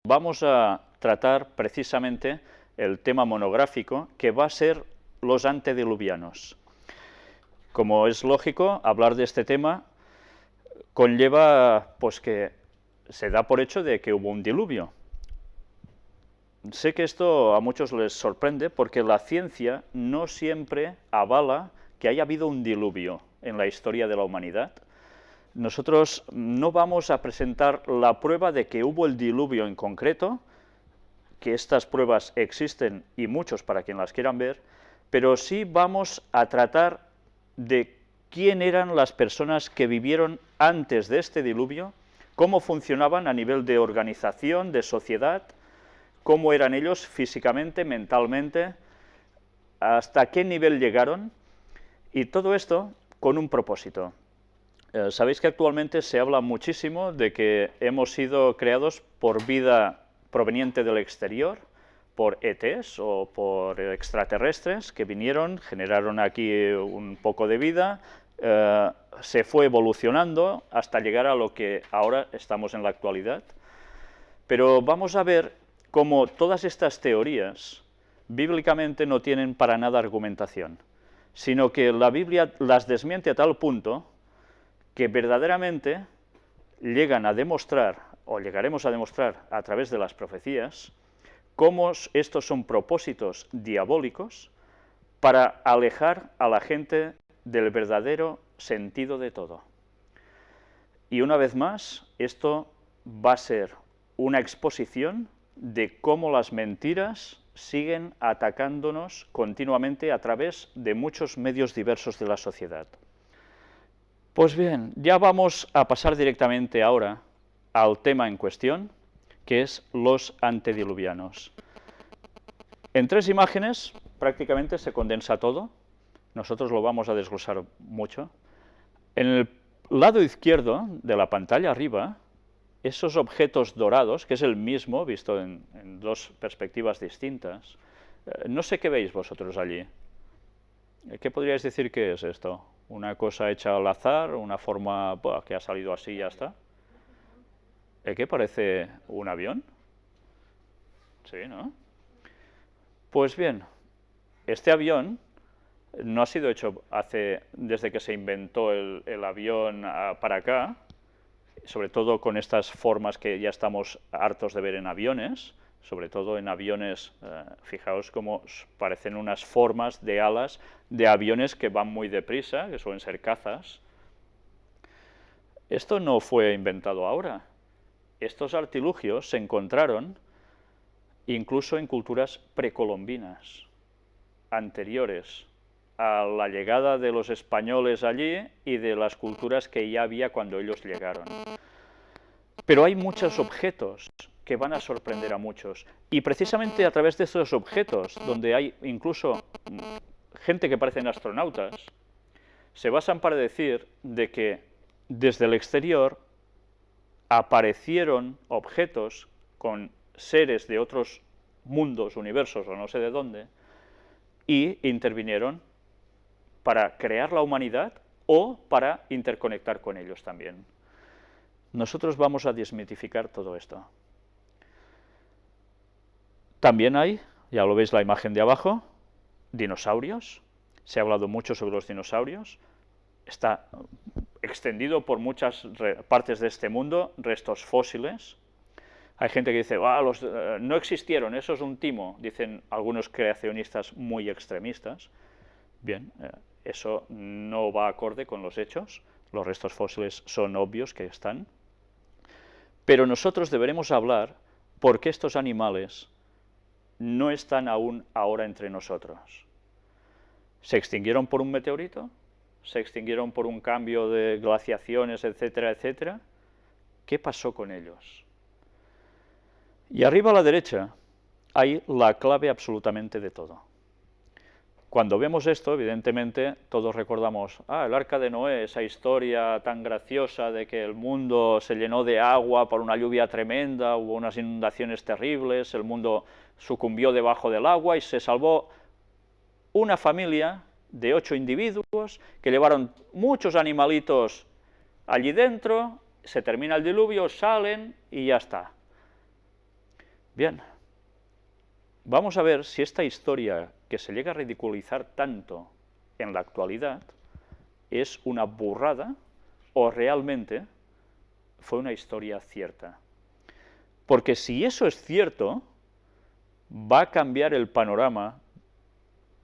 Vamos a tratar precisamente el tema monográfico que va a ser los antediluvianos. Como es lógico, hablar de este tema conlleva pues que se da por hecho de que hubo un diluvio. Sé que esto a muchos les sorprende porque la ciencia no siempre avala que haya habido un diluvio en la historia de la humanidad. Nosotros no vamos a presentar la prueba de que hubo el diluvio en concreto, que estas pruebas existen y muchos para quien las quieran ver, pero sí vamos a tratar de quién eran las personas que vivieron antes de este diluvio, cómo funcionaban a nivel de organización, de sociedad, cómo eran ellos físicamente, mentalmente, hasta qué nivel llegaron, y todo esto con un propósito. Sabéis que actualmente se habla muchísimo de que hemos sido creados por vida proveniente del exterior, por ETs o por extraterrestres que vinieron, generaron aquí un poco de vida, se fue evolucionando hasta llegar a lo que ahora estamos en la actualidad. Pero vamos a ver cómo todas estas teorías bíblicamente no tienen para nada argumentación, sino que la Biblia las desmiente a tal punto que verdaderamente llegan a demostrar, o llegaremos a demostrar a través de las profecías, cómo estos son propósitos diabólicos para alejar a la gente del verdadero sentido de todo. Y una vez más, esto va a ser una exposición de cómo las mentiras siguen atacándonos continuamente a través de muchos medios diversos de la sociedad. Pues bien, ya vamos a pasar directamente ahora al tema en cuestión, que es los antediluvianos. En 3 imágenes prácticamente se condensa todo, nosotros lo vamos a desglosar mucho. En el lado izquierdo de la pantalla arriba, esos objetos dorados, que es el mismo, visto en 2 perspectivas distintas, no sé qué veis vosotros allí. ¿Qué podríais decir que es esto? ¿Una cosa hecha al azar, una forma que ha salido así y ya está? ¿Qué parece un avión? Sí, ¿no? Pues bien, este avión no ha sido hecho desde que se inventó el avión para acá, sobre todo con estas formas que ya estamos hartos de ver en aviones, sobre todo en aviones, fijaos cómo parecen unas formas de alas de aviones que van muy deprisa, que suelen ser cazas. Esto no fue inventado ahora. Estos artilugios se encontraron incluso en culturas precolombinas, anteriores a la llegada de los españoles allí y de las culturas que ya había cuando ellos llegaron. Pero hay muchos objetos que van a sorprender a muchos. Y precisamente a través de estos objetos, donde hay incluso gente que parecen astronautas, se basan para decir de que desde el exterior aparecieron objetos con seres de otros mundos, universos o no sé de dónde, y intervinieron para crear la humanidad o para interconectar con ellos también. Nosotros vamos a desmitificar todo esto. También hay, ya lo veis la imagen de abajo, dinosaurios. Se ha hablado mucho sobre los dinosaurios. Está extendido por muchas partes de este mundo, restos fósiles. Hay gente que dice, no existieron, eso es un timo, dicen algunos creacionistas muy extremistas. Bien, eso no va acorde con los hechos, los restos fósiles son obvios que están. Pero nosotros deberemos hablar por qué estos animales no están aún ahora entre nosotros. ¿Se extinguieron por un meteorito? ¿Se extinguieron por un cambio de glaciaciones, etcétera, etcétera? ¿Qué pasó con ellos? Y arriba a la derecha hay la clave absolutamente de todo. Cuando vemos esto, evidentemente, todos recordamos, el arca de Noé, esa historia tan graciosa de que el mundo se llenó de agua por una lluvia tremenda, hubo unas inundaciones terribles, el mundo sucumbió debajo del agua y se salvó una familia de 8 individuos que llevaron muchos animalitos allí dentro, se termina el diluvio, salen y ya está. Bien, vamos a ver si esta historia que se llega a ridiculizar tanto en la actualidad es una burrada o realmente fue una historia cierta. Porque si eso es cierto, va a cambiar el panorama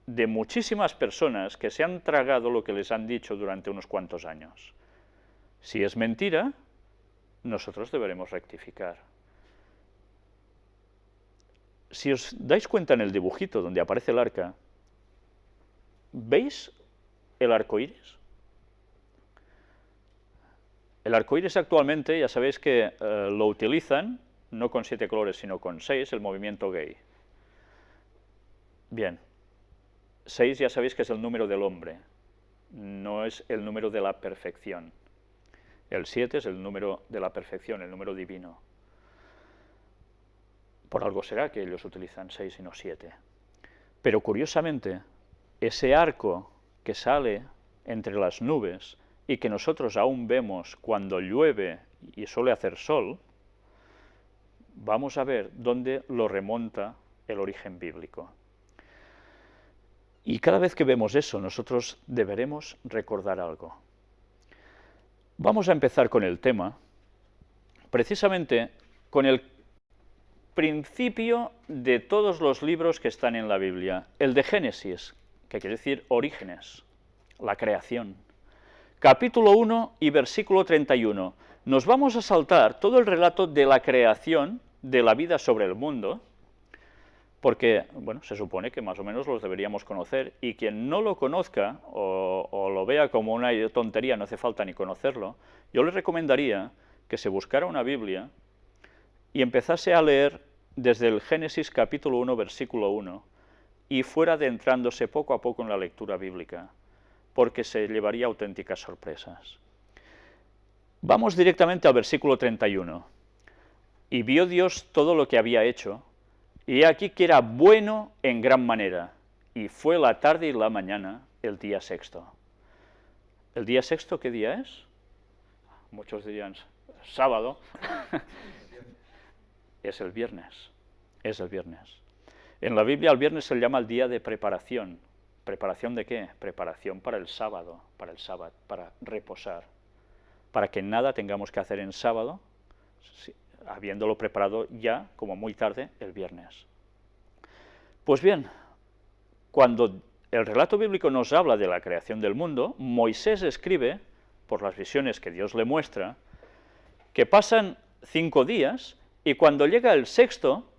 de muchísimas personas que se han tragado lo que les han dicho durante unos cuantos años. Si es mentira, nosotros deberemos rectificar. Si os dais cuenta en el dibujito donde aparece el arca, ¿veis el arco iris? El arco iris actualmente, ya sabéis que lo utilizan no con 7 colores, sino con 6, el movimiento gay. Bien, 6 ya sabéis que es el número del hombre, no es el número de la perfección. El 7 es el número de la perfección, el número divino. Por algo será que ellos utilizan 6 y no 7. Pero curiosamente, ese arco que sale entre las nubes y que nosotros aún vemos cuando llueve y suele hacer sol, vamos a ver dónde lo remonta el origen bíblico. Y cada vez que vemos eso, nosotros deberemos recordar algo. Vamos a empezar con el tema, precisamente con el principio de todos los libros que están en la Biblia, el de Génesis, que quiere decir orígenes, la creación. Capítulo 1 y versículo 31. Nos vamos a saltar todo el relato de la creación de la vida sobre el mundo, porque, bueno, se supone que más o menos los deberíamos conocer, y quien no lo conozca o lo vea como una tontería, no hace falta ni conocerlo, yo le recomendaría que se buscara una Biblia y empezase a leer desde el Génesis capítulo 1, versículo 1, y fuera adentrándose poco a poco en la lectura bíblica, porque se llevaría auténticas sorpresas. Vamos directamente al versículo 31. Y vio Dios todo lo que había hecho, y he aquí que era bueno en gran manera, y fue la tarde y la mañana el día sexto. ¿El día sexto qué día es? Muchos dirían sábado. Es el viernes, es el viernes. En la Biblia el viernes se le llama el día de preparación. ¿Preparación de qué? Preparación para el sábado, para reposar, para que nada tengamos que hacer en sábado, habiéndolo preparado ya, como muy tarde, el viernes. Pues bien, cuando el relato bíblico nos habla de la creación del mundo, Moisés escribe, por las visiones que Dios le muestra, que pasan 5 días, y cuando llega el sexto,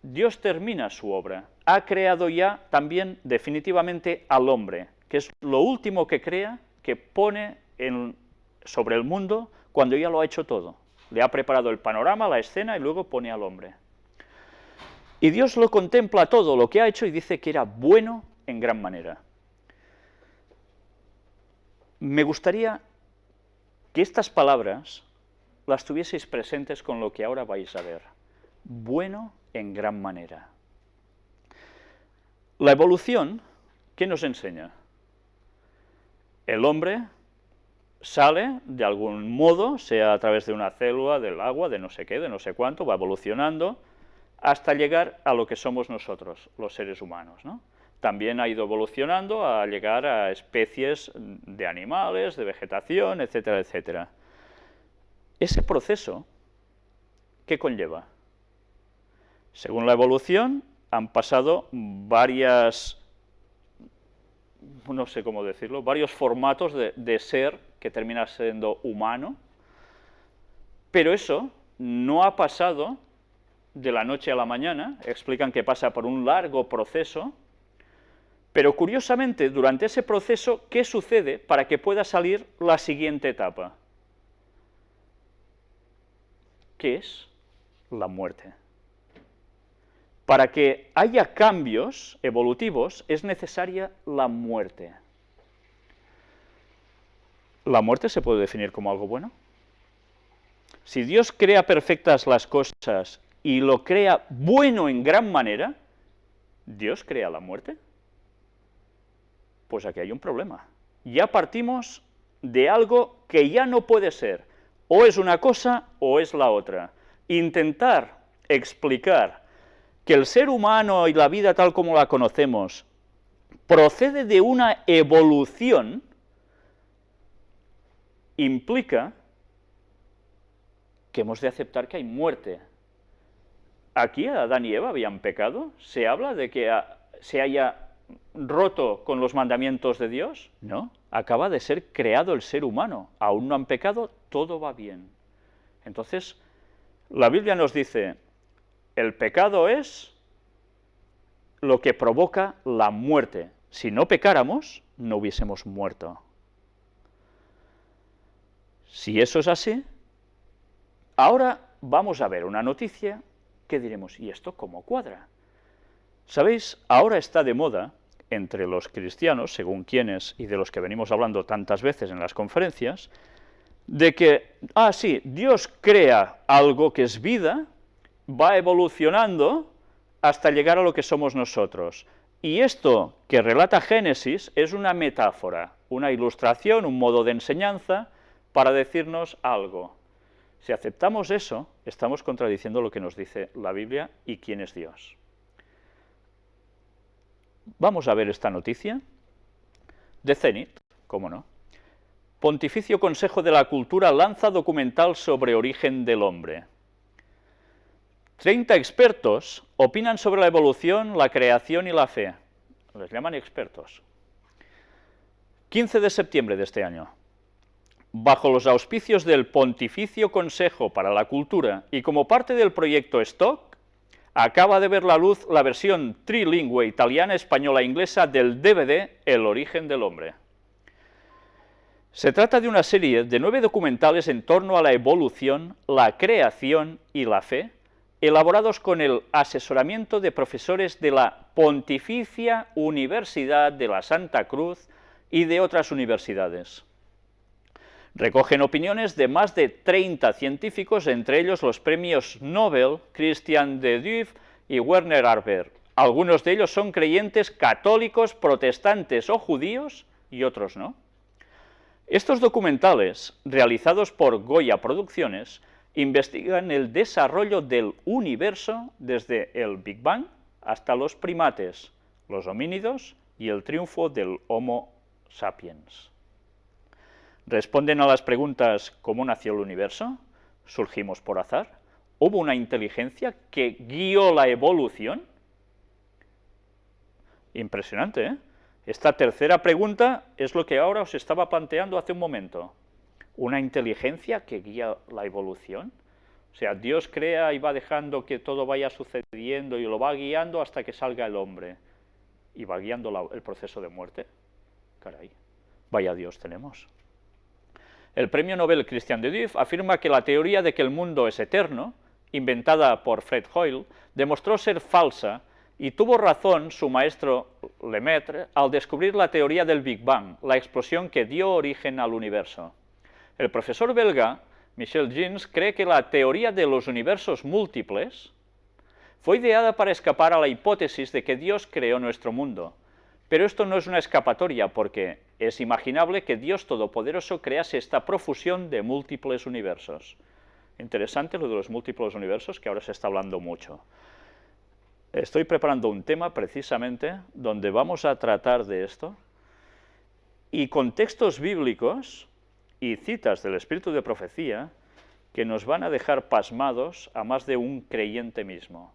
Dios termina su obra. Ha creado ya también definitivamente al hombre, que es lo último que crea, que pone sobre el mundo cuando ya lo ha hecho todo. Le ha preparado el panorama, la escena, y luego pone al hombre. Y Dios lo contempla todo lo que ha hecho y dice que era bueno en gran manera. Me gustaría que estas palabras las tuvieseis presentes con lo que ahora vais a ver. Bueno en gran manera. La evolución, ¿qué nos enseña? El hombre sale de algún modo, sea a través de una célula, del agua, de no sé qué, de no sé cuánto, va evolucionando, hasta llegar a lo que somos nosotros, los seres humanos, ¿no? También ha ido evolucionando a llegar a especies de animales, de vegetación, etcétera, etcétera. Ese proceso, ¿qué conlleva? Según la evolución, han pasado varios formatos de ser que termina siendo humano, pero eso no ha pasado de la noche a la mañana, explican que pasa por un largo proceso, pero curiosamente, durante ese proceso, ¿qué sucede para que pueda salir la siguiente etapa? ¿Qué es? La muerte. Para que haya cambios evolutivos es necesaria la muerte. ¿La muerte se puede definir como algo bueno? Si Dios crea perfectas las cosas y lo crea bueno en gran manera, ¿Dios crea la muerte? Pues aquí hay un problema. Ya partimos de algo que ya no puede ser. O es una cosa o es la otra. Intentar explicar que el ser humano y la vida tal como la conocemos procede de una evolución, implica que hemos de aceptar que hay muerte. Aquí Adán y Eva habían pecado. ¿Se habla de que se haya roto con los mandamientos de Dios? No, acaba de ser creado el ser humano. Aún no han pecado, todo va bien. Entonces, la Biblia nos dice, el pecado es lo que provoca la muerte. Si no pecáramos, no hubiésemos muerto. Si eso es así, ahora vamos a ver una noticia que diremos, ¿y esto cómo cuadra? ¿Sabéis? Ahora está de moda entre los cristianos, según quienes y de los que venimos hablando tantas veces en las conferencias, de que, sí, Dios crea algo que es vida, va evolucionando hasta llegar a lo que somos nosotros. Y esto que relata Génesis es una metáfora, una ilustración, un modo de enseñanza para decirnos algo. Si aceptamos eso, estamos contradiciendo lo que nos dice la Biblia y quién es Dios. Vamos a ver esta noticia de Zenit, ¿cómo no? Pontificio Consejo de la Cultura lanza documental sobre origen del hombre. 30 expertos opinan sobre la evolución, la creación y la fe. Les llaman expertos. 15 de septiembre de este año. Bajo los auspicios del Pontificio Consejo para la Cultura y como parte del proyecto Stock, acaba de ver la luz la versión trilingüe italiana, española e inglesa del DVD El origen del hombre. Se trata de una serie de 9 documentales en torno a la evolución, la creación y la fe, elaborados con el asesoramiento de profesores de la Pontificia Universidad de la Santa Cruz y de otras universidades. Recogen opiniones de más de 30 científicos, entre ellos los premios Nobel Christian de Duve y Werner Arber. Algunos de ellos son creyentes católicos, protestantes o judíos, y otros no. Estos documentales, realizados por Goya Producciones, investigan el desarrollo del universo desde el Big Bang hasta los primates, los homínidos y el triunfo del Homo sapiens. Responden a las preguntas ¿cómo nació el universo? ¿Surgimos por azar? ¿Hubo una inteligencia que guió la evolución? Impresionante, ¿eh? Esta tercera pregunta es lo que ahora os estaba planteando hace un momento. ¿Una inteligencia que guía la evolución? O sea, Dios crea y va dejando que todo vaya sucediendo y lo va guiando hasta que salga el hombre. Y va guiando el proceso de muerte. Caray, vaya Dios tenemos. El premio Nobel Christian de Duve afirma que la teoría de que el mundo es eterno, inventada por Fred Hoyle, demostró ser falsa y tuvo razón su maestro Lemaitre al descubrir la teoría del Big Bang, la explosión que dio origen al universo. El profesor belga Michel Jeans cree que la teoría de los universos múltiples fue ideada para escapar a la hipótesis de que Dios creó nuestro mundo. Pero esto no es una escapatoria, porque es imaginable que Dios Todopoderoso crease esta profusión de múltiples universos. Interesante lo de los múltiples universos, que ahora se está hablando mucho. Estoy preparando un tema, precisamente, donde vamos a tratar de esto, y con textos bíblicos y citas del Espíritu de Profecía que nos van a dejar pasmados a más de un creyente mismo,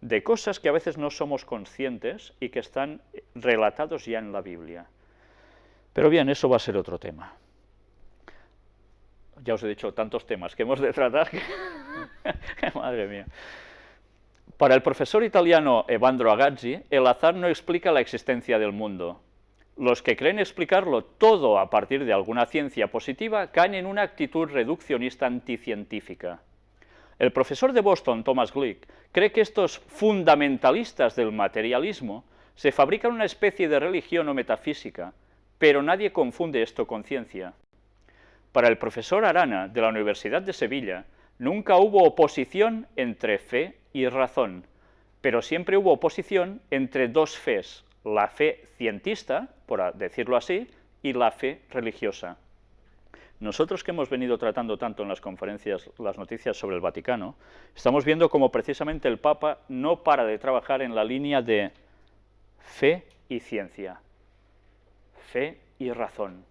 de cosas que a veces no somos conscientes y que están relatados ya en la Biblia. Pero bien, eso va a ser otro tema. Ya os he dicho tantos temas que hemos de tratar, que madre mía. Para el profesor italiano Evandro Agazzi, el azar no explica la existencia del mundo. Los que creen explicarlo todo a partir de alguna ciencia positiva caen en una actitud reduccionista anticientífica. El profesor de Boston, Thomas Glick, cree que estos fundamentalistas del materialismo se fabrican una especie de religión o metafísica, pero nadie confunde esto con ciencia. Para el profesor Arana, de la Universidad de Sevilla, nunca hubo oposición entre fe y razón, pero siempre hubo oposición entre dos fes, la fe cientista, por decirlo así, y la fe religiosa. Nosotros que hemos venido tratando tanto en las conferencias las noticias sobre el Vaticano, estamos viendo cómo precisamente el Papa no para de trabajar en la línea de fe y ciencia, fe y razón.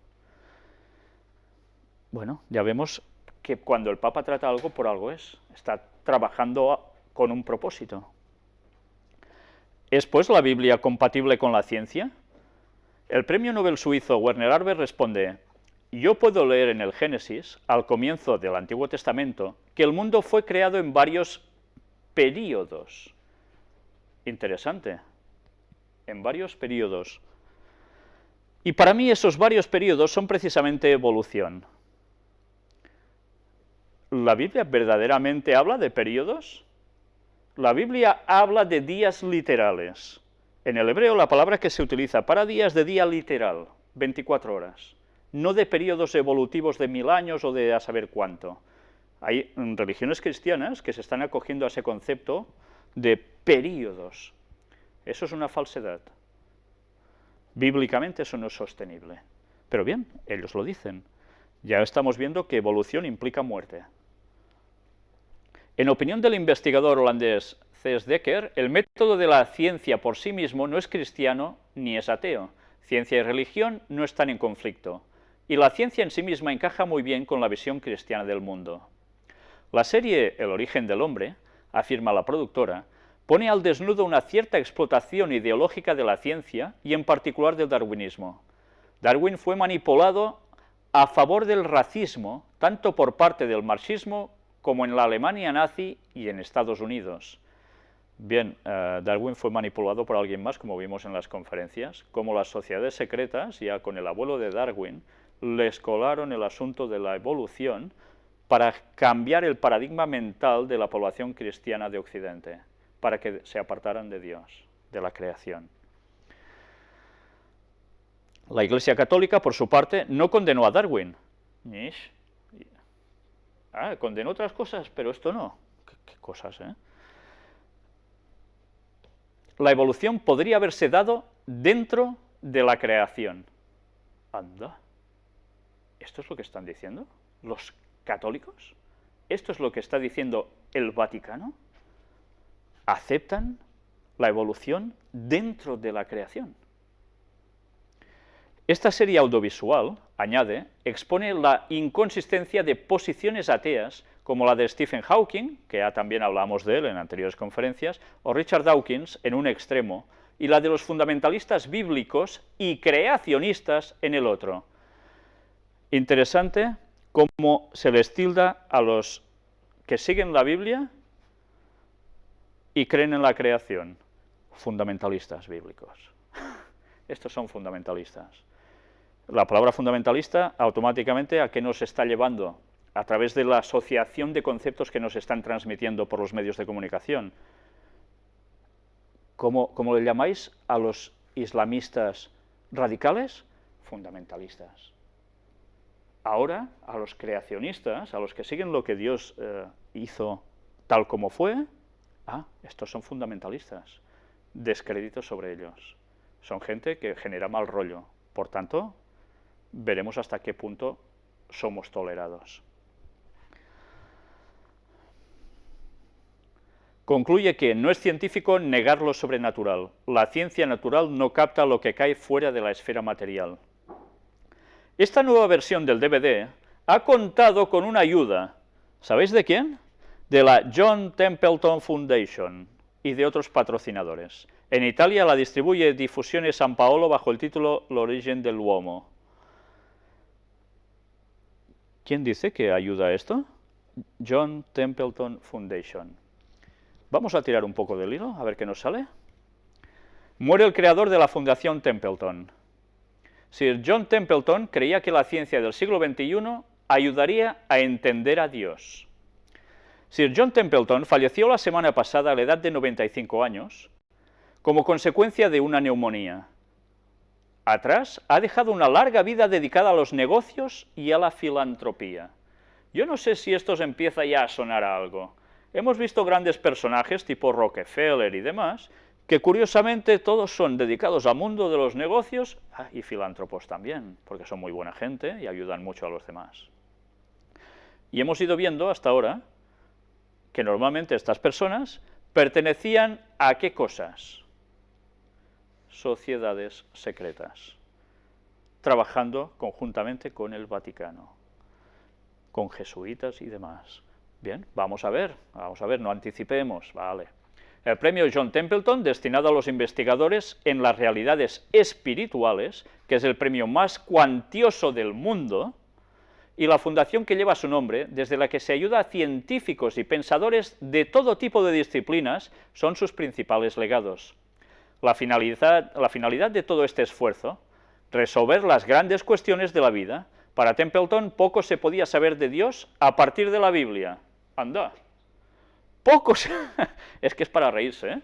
Bueno, ya vemos que cuando el Papa trata algo, por algo es, está trabajando con un propósito. ¿Es pues la Biblia compatible con la ciencia? El premio Nobel suizo Werner Arber responde: yo puedo leer en el Génesis, al comienzo del Antiguo Testamento, que el mundo fue creado en varios períodos. Interesante, en varios períodos. Y para mí esos varios períodos son precisamente evolución. ¿La Biblia verdaderamente habla de períodos? La Biblia habla de días literales. En el hebreo la palabra que se utiliza para día es de día literal, 24 horas, no de periodos evolutivos de 1000 años o de a saber cuánto. Hay religiones cristianas que se están acogiendo a ese concepto de períodos. Eso es una falsedad. Bíblicamente eso no es sostenible. Pero bien, ellos lo dicen. Ya estamos viendo que evolución implica muerte. En opinión del investigador holandés C.S. Dekker, el método de la ciencia por sí mismo no es cristiano ni es ateo. Ciencia y religión no están en conflicto, y la ciencia en sí misma encaja muy bien con la visión cristiana del mundo. La serie El origen del hombre, afirma la productora, pone al desnudo una cierta explotación ideológica de la ciencia y en particular del darwinismo. Darwin fue manipulado a favor del racismo, tanto por parte del marxismo como en la Alemania nazi y en Estados Unidos. Bien, Darwin fue manipulado por alguien más, como vimos en las conferencias, como las sociedades secretas, ya con el abuelo de Darwin, les colaron el asunto de la evolución para cambiar el paradigma mental de la población cristiana de Occidente, para que se apartaran de Dios, de la creación. La Iglesia Católica, por su parte, no condenó a Darwin. Condenó otras cosas, pero esto no. ¿Qué cosas, eh? La evolución podría haberse dado dentro de la creación. Anda. ¿Esto es lo que están diciendo los católicos? ¿Esto es lo que está diciendo el Vaticano? ¿Aceptan la evolución dentro de la creación? Esta serie audiovisual, añade, expone la inconsistencia de posiciones ateas como la de Stephen Hawking, que ya también hablamos de él en anteriores conferencias, o Richard Dawkins en un extremo, y la de los fundamentalistas bíblicos y creacionistas en el otro. Interesante cómo se les tilda a los que siguen la Biblia y creen en la creación, fundamentalistas bíblicos. Estos son fundamentalistas. La palabra fundamentalista, automáticamente, ¿a qué nos está llevando? A través de la asociación de conceptos que nos están transmitiendo por los medios de comunicación. ¿Cómo le llamáis a los islamistas radicales? Fundamentalistas. Ahora, a los creacionistas, a los que siguen lo que Dios hizo tal como fue, estos son fundamentalistas. Descrédito sobre ellos. Son gente que genera mal rollo. Por tanto, veremos hasta qué punto somos tolerados. Concluye que no es científico negar lo sobrenatural. La ciencia natural no capta lo que cae fuera de la esfera material. Esta nueva versión del DVD ha contado con una ayuda, ¿sabéis de quién? De la John Templeton Foundation y de otros patrocinadores. En Italia la distribuye Difusione San Paolo bajo el título L'origen dell'uomo. ¿Quién dice que ayuda a esto? John Templeton Foundation. Vamos a tirar un poco del hilo, a ver qué nos sale. Muere el creador de la Fundación Templeton. Sir John Templeton creía que la ciencia del siglo XXI ayudaría a entender a Dios. Sir John Templeton falleció la semana pasada a la edad de 95 años, como consecuencia de una neumonía. Atrás ha dejado una larga vida dedicada a los negocios y a la filantropía. Yo no sé si esto os empieza ya a sonar a algo. Hemos visto grandes personajes tipo Rockefeller y demás, que curiosamente todos son dedicados al mundo de los negocios y filántropos también, porque son muy buena gente y ayudan mucho a los demás. Y hemos ido viendo hasta ahora que normalmente estas personas pertenecían a ¿qué cosas? Sociedades secretas, trabajando conjuntamente con el Vaticano, con jesuitas y demás. Bien, vamos a ver, no anticipemos, vale. El premio John Templeton, destinado a los investigadores en las realidades espirituales, que es el premio más cuantioso del mundo, y la fundación que lleva su nombre, desde la que se ayuda a científicos y pensadores de todo tipo de disciplinas, son sus principales legados. La finalidad de todo este esfuerzo, resolver las grandes cuestiones de la vida. Para Templeton, poco se podía saber de Dios a partir de la Biblia. Anda, es que es para reírse, ¿eh?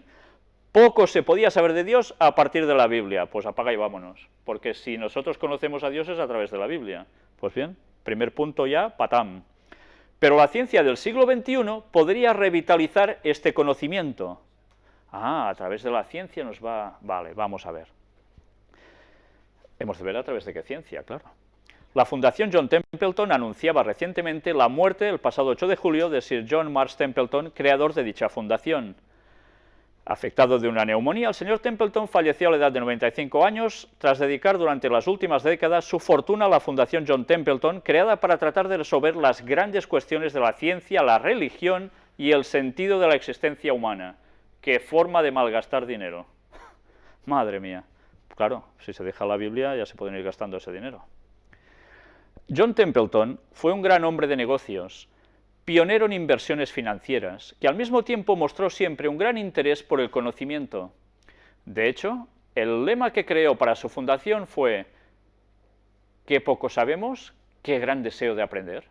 Poco se podía saber de Dios a partir de la Biblia. Pues apaga y vámonos, porque si nosotros conocemos a Dios es a través de la Biblia. Pues bien, primer punto ya, patam. Pero la ciencia del siglo XXI podría revitalizar este conocimiento. Ah, a través de la ciencia nos va... Vale, vamos a ver. Hemos de ver a través de qué ciencia, claro. La Fundación John Templeton anunciaba recientemente la muerte el pasado 8 de julio de Sir John Marsh Templeton, creador de dicha fundación. Afectado de una neumonía, el señor Templeton falleció a la edad de 95 años tras dedicar durante las últimas décadas su fortuna a la Fundación John Templeton, creada para tratar de resolver las grandes cuestiones de la ciencia, la religión y el sentido de la existencia humana. ¡Qué forma de malgastar dinero! Madre mía. Claro, si se deja la Biblia ya se pueden ir gastando ese dinero. John Templeton fue un gran hombre de negocios, pionero en inversiones financieras, que al mismo tiempo mostró siempre un gran interés por el conocimiento. De hecho, el lema que creó para su fundación fue: «Qué poco sabemos, qué gran deseo de aprender».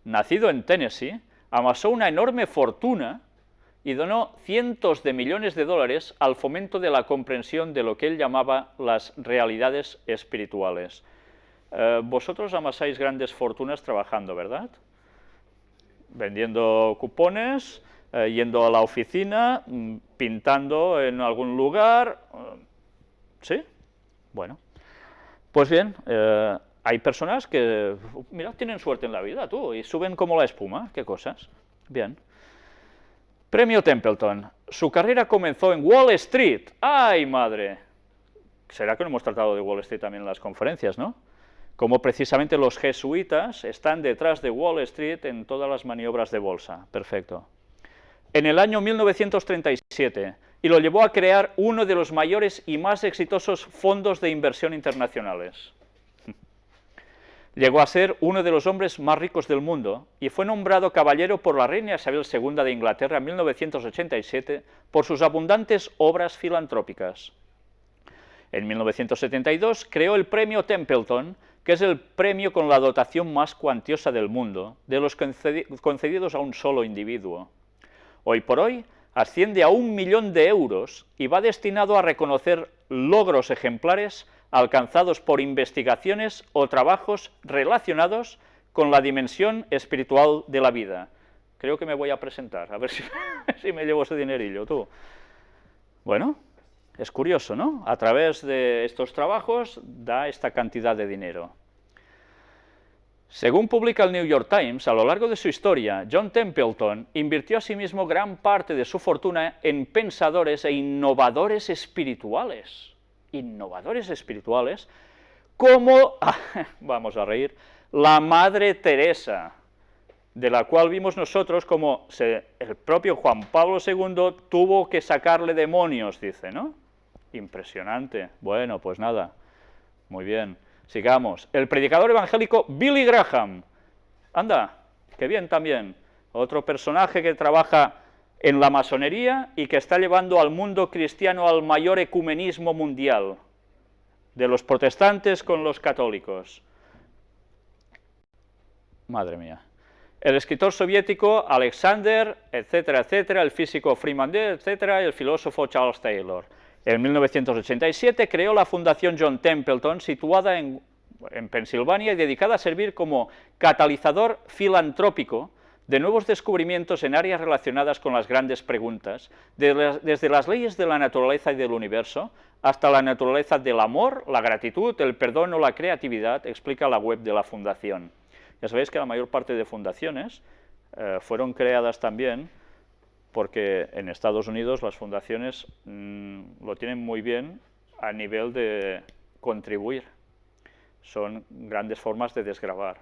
Nacido en Tennessee, amasó una enorme fortuna y donó cientos de millones de dólares al fomento de la comprensión de lo que él llamaba las realidades espirituales. Vosotros amasáis grandes fortunas trabajando, ¿verdad? Vendiendo cupones, yendo a la oficina, pintando en algún lugar. ¿Sí? Bueno. Pues bien, hay personas que, mira, tienen suerte en la vida, tú, y suben como la espuma. ¿Qué cosas? Bien. Premio Templeton. Su carrera comenzó en Wall Street. ¡Ay, madre! ¿Será que no hemos tratado de Wall Street también en las conferencias, no? Como precisamente los jesuitas están detrás de Wall Street en todas las maniobras de bolsa. Perfecto. En el año 1937, y lo llevó a crear uno de los mayores y más exitosos fondos de inversión internacionales. Llegó a ser uno de los hombres más ricos del mundo y fue nombrado caballero por la reina Isabel II de Inglaterra en 1987 por sus abundantes obras filantrópicas. En 1972 creó el premio Templeton, que es el premio con la dotación más cuantiosa del mundo, de los concedidos a un solo individuo. Hoy por hoy asciende a 1 millón de euros y va destinado a reconocer logros ejemplares alcanzados por investigaciones o trabajos relacionados con la dimensión espiritual de la vida. Creo que me voy a presentar, a ver si me llevo ese dinerillo, tú. Bueno, es curioso, ¿no? A través de estos trabajos da esta cantidad de dinero. Según publica el New York Times, a lo largo de su historia, John Templeton invirtió asimismo gran parte de su fortuna en pensadores e innovadores espirituales. Innovadores espirituales, como, vamos a reír, la Madre Teresa, de la cual vimos nosotros como el propio Juan Pablo II tuvo que sacarle demonios, dice, ¿no? Impresionante. Bueno, pues nada, muy bien, sigamos. El predicador evangélico Billy Graham, anda, qué bien también, otro personaje que trabaja en la masonería y que está llevando al mundo cristiano al mayor ecumenismo mundial, de los protestantes con los católicos. Madre mía. El escritor soviético Alexander, etcétera, etcétera, el físico Freeman D., etcétera, y el filósofo Charles Taylor. En 1987 creó la Fundación John Templeton, situada en Pensilvania y dedicada a servir como catalizador filantrópico de nuevos descubrimientos en áreas relacionadas con las grandes preguntas, desde las leyes de la naturaleza y del universo hasta la naturaleza del amor, la gratitud, el perdón o la creatividad, explica la web de la Fundación. Ya sabéis que la mayor parte de fundaciones fueron creadas también porque en Estados Unidos las fundaciones lo tienen muy bien a nivel de contribuir. Son grandes formas de desgravar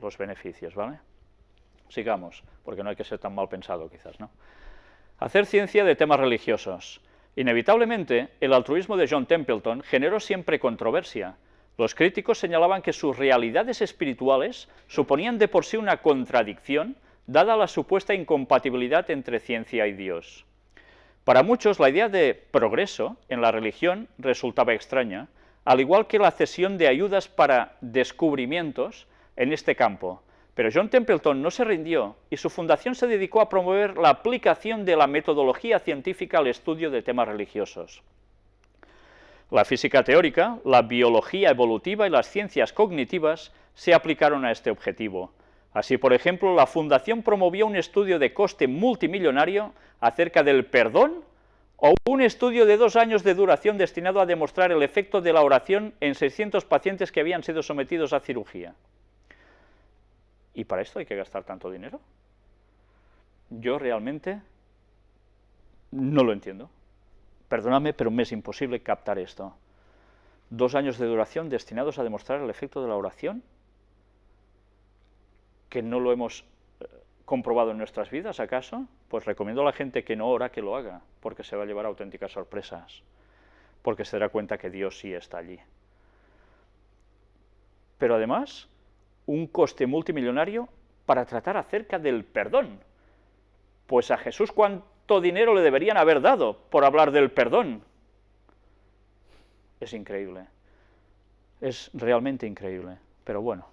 los beneficios, ¿vale? Sigamos, porque no hay que ser tan mal pensado quizás, ¿no? Hacer ciencia de temas religiosos. Inevitablemente, el altruismo de John Templeton generó siempre controversia. Los críticos señalaban que sus realidades espirituales suponían de por sí una contradicción, dada la supuesta incompatibilidad entre ciencia y Dios. Para muchos, la idea de progreso en la religión resultaba extraña, al igual que la cesión de ayudas para descubrimientos en este campo. Pero John Templeton no se rindió y su fundación se dedicó a promover la aplicación de la metodología científica al estudio de temas religiosos. La física teórica, la biología evolutiva y las ciencias cognitivas se aplicaron a este objetivo. Así, por ejemplo, la fundación promovió un estudio de coste multimillonario acerca del perdón o un estudio de 2 años de duración destinado a demostrar el efecto de la oración en 600 pacientes que habían sido sometidos a cirugía. ¿Y para esto hay que gastar tanto dinero? Yo realmente no lo entiendo. Perdóname, pero me es imposible captar esto. 2 años de duración destinados a demostrar el efecto de la oración, que no lo hemos comprobado en nuestras vidas, ¿acaso? Pues recomiendo a la gente que no ora que lo haga, porque se va a llevar auténticas sorpresas, porque se dará cuenta que Dios sí está allí. Pero además, un coste multimillonario para tratar acerca del perdón. Pues a Jesús, ¿cuánto dinero le deberían haber dado por hablar del perdón? Es increíble. Es realmente increíble, pero bueno.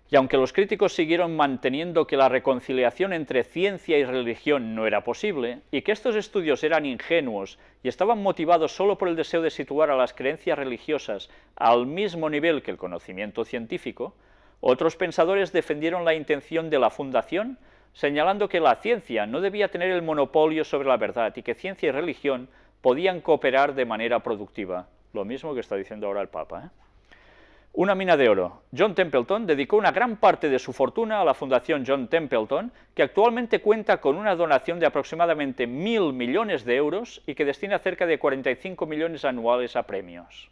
Y aunque los críticos siguieron manteniendo que la reconciliación entre ciencia y religión no era posible, y que estos estudios eran ingenuos y estaban motivados solo por el deseo de situar a las creencias religiosas al mismo nivel que el conocimiento científico, otros pensadores defendieron la intención de la fundación, señalando que la ciencia no debía tener el monopolio sobre la verdad y que ciencia y religión podían cooperar de manera productiva. Lo mismo que está diciendo ahora el Papa, ¿eh? Una mina de oro. John Templeton dedicó una gran parte de su fortuna a la Fundación John Templeton, que actualmente cuenta con una donación de aproximadamente 1.000 millones de euros y que destina cerca de 45 millones anuales a premios.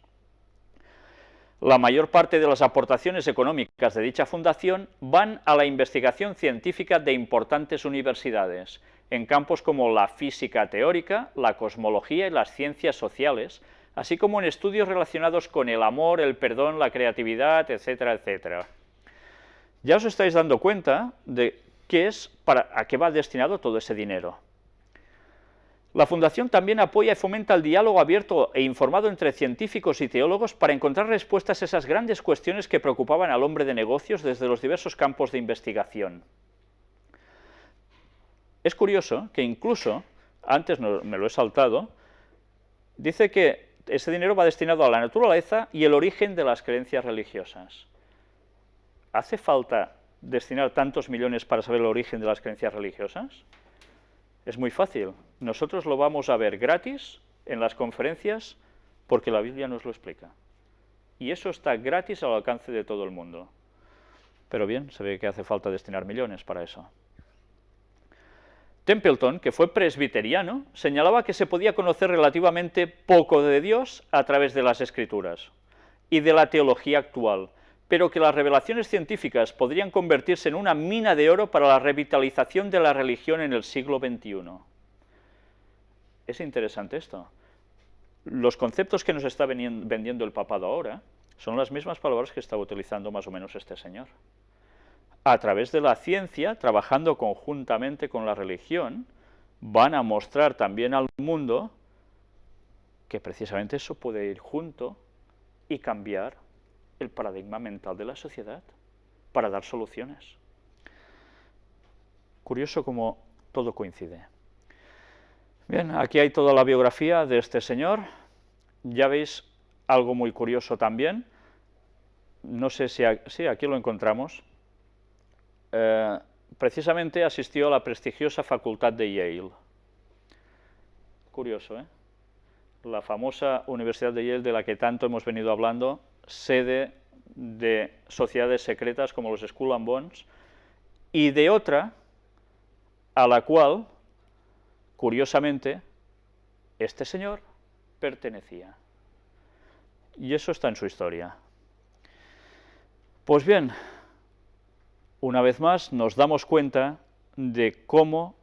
La mayor parte de las aportaciones económicas de dicha fundación van a la investigación científica de importantes universidades, en campos como la física teórica, la cosmología y las ciencias sociales, así como en estudios relacionados con el amor, el perdón, la creatividad, etcétera, etcétera. Ya os estáis dando cuenta de a qué va destinado todo ese dinero. La Fundación también apoya y fomenta el diálogo abierto e informado entre científicos y teólogos para encontrar respuestas a esas grandes cuestiones que preocupaban al hombre de negocios desde los diversos campos de investigación. Es curioso que incluso, antes me lo he saltado, dice que ese dinero va destinado a la naturaleza y el origen de las creencias religiosas. ¿Hace falta destinar tantos millones para saber el origen de las creencias religiosas? Es muy fácil. Nosotros lo vamos a ver gratis en las conferencias porque la Biblia nos lo explica. Y eso está gratis al alcance de todo el mundo. Pero bien, se ve que hace falta destinar millones para eso. Templeton, que fue presbiteriano, señalaba que se podía conocer relativamente poco de Dios a través de las Escrituras y de la teología actual, pero que las revelaciones científicas podrían convertirse en una mina de oro para la revitalización de la religión en el siglo XXI. Es interesante esto. Los conceptos que nos está vendiendo el papado ahora son las mismas palabras que estaba utilizando más o menos este señor. A través de la ciencia, trabajando conjuntamente con la religión, van a mostrar también al mundo que precisamente eso puede ir junto y cambiar el paradigma mental de la sociedad para dar soluciones. Curioso cómo todo coincide. Bien, aquí hay toda la biografía de este señor. Ya veis algo muy curioso también. No sé si aquí lo encontramos. Precisamente asistió a la prestigiosa facultad de Yale. Curioso, ¿eh? La famosa Universidad de Yale de la que tanto hemos venido hablando, sede de sociedades secretas como los Skull and Bones, y de otra a la cual, curiosamente, este señor pertenecía. Y eso está en su historia. Pues bien, una vez más nos damos cuenta de cómo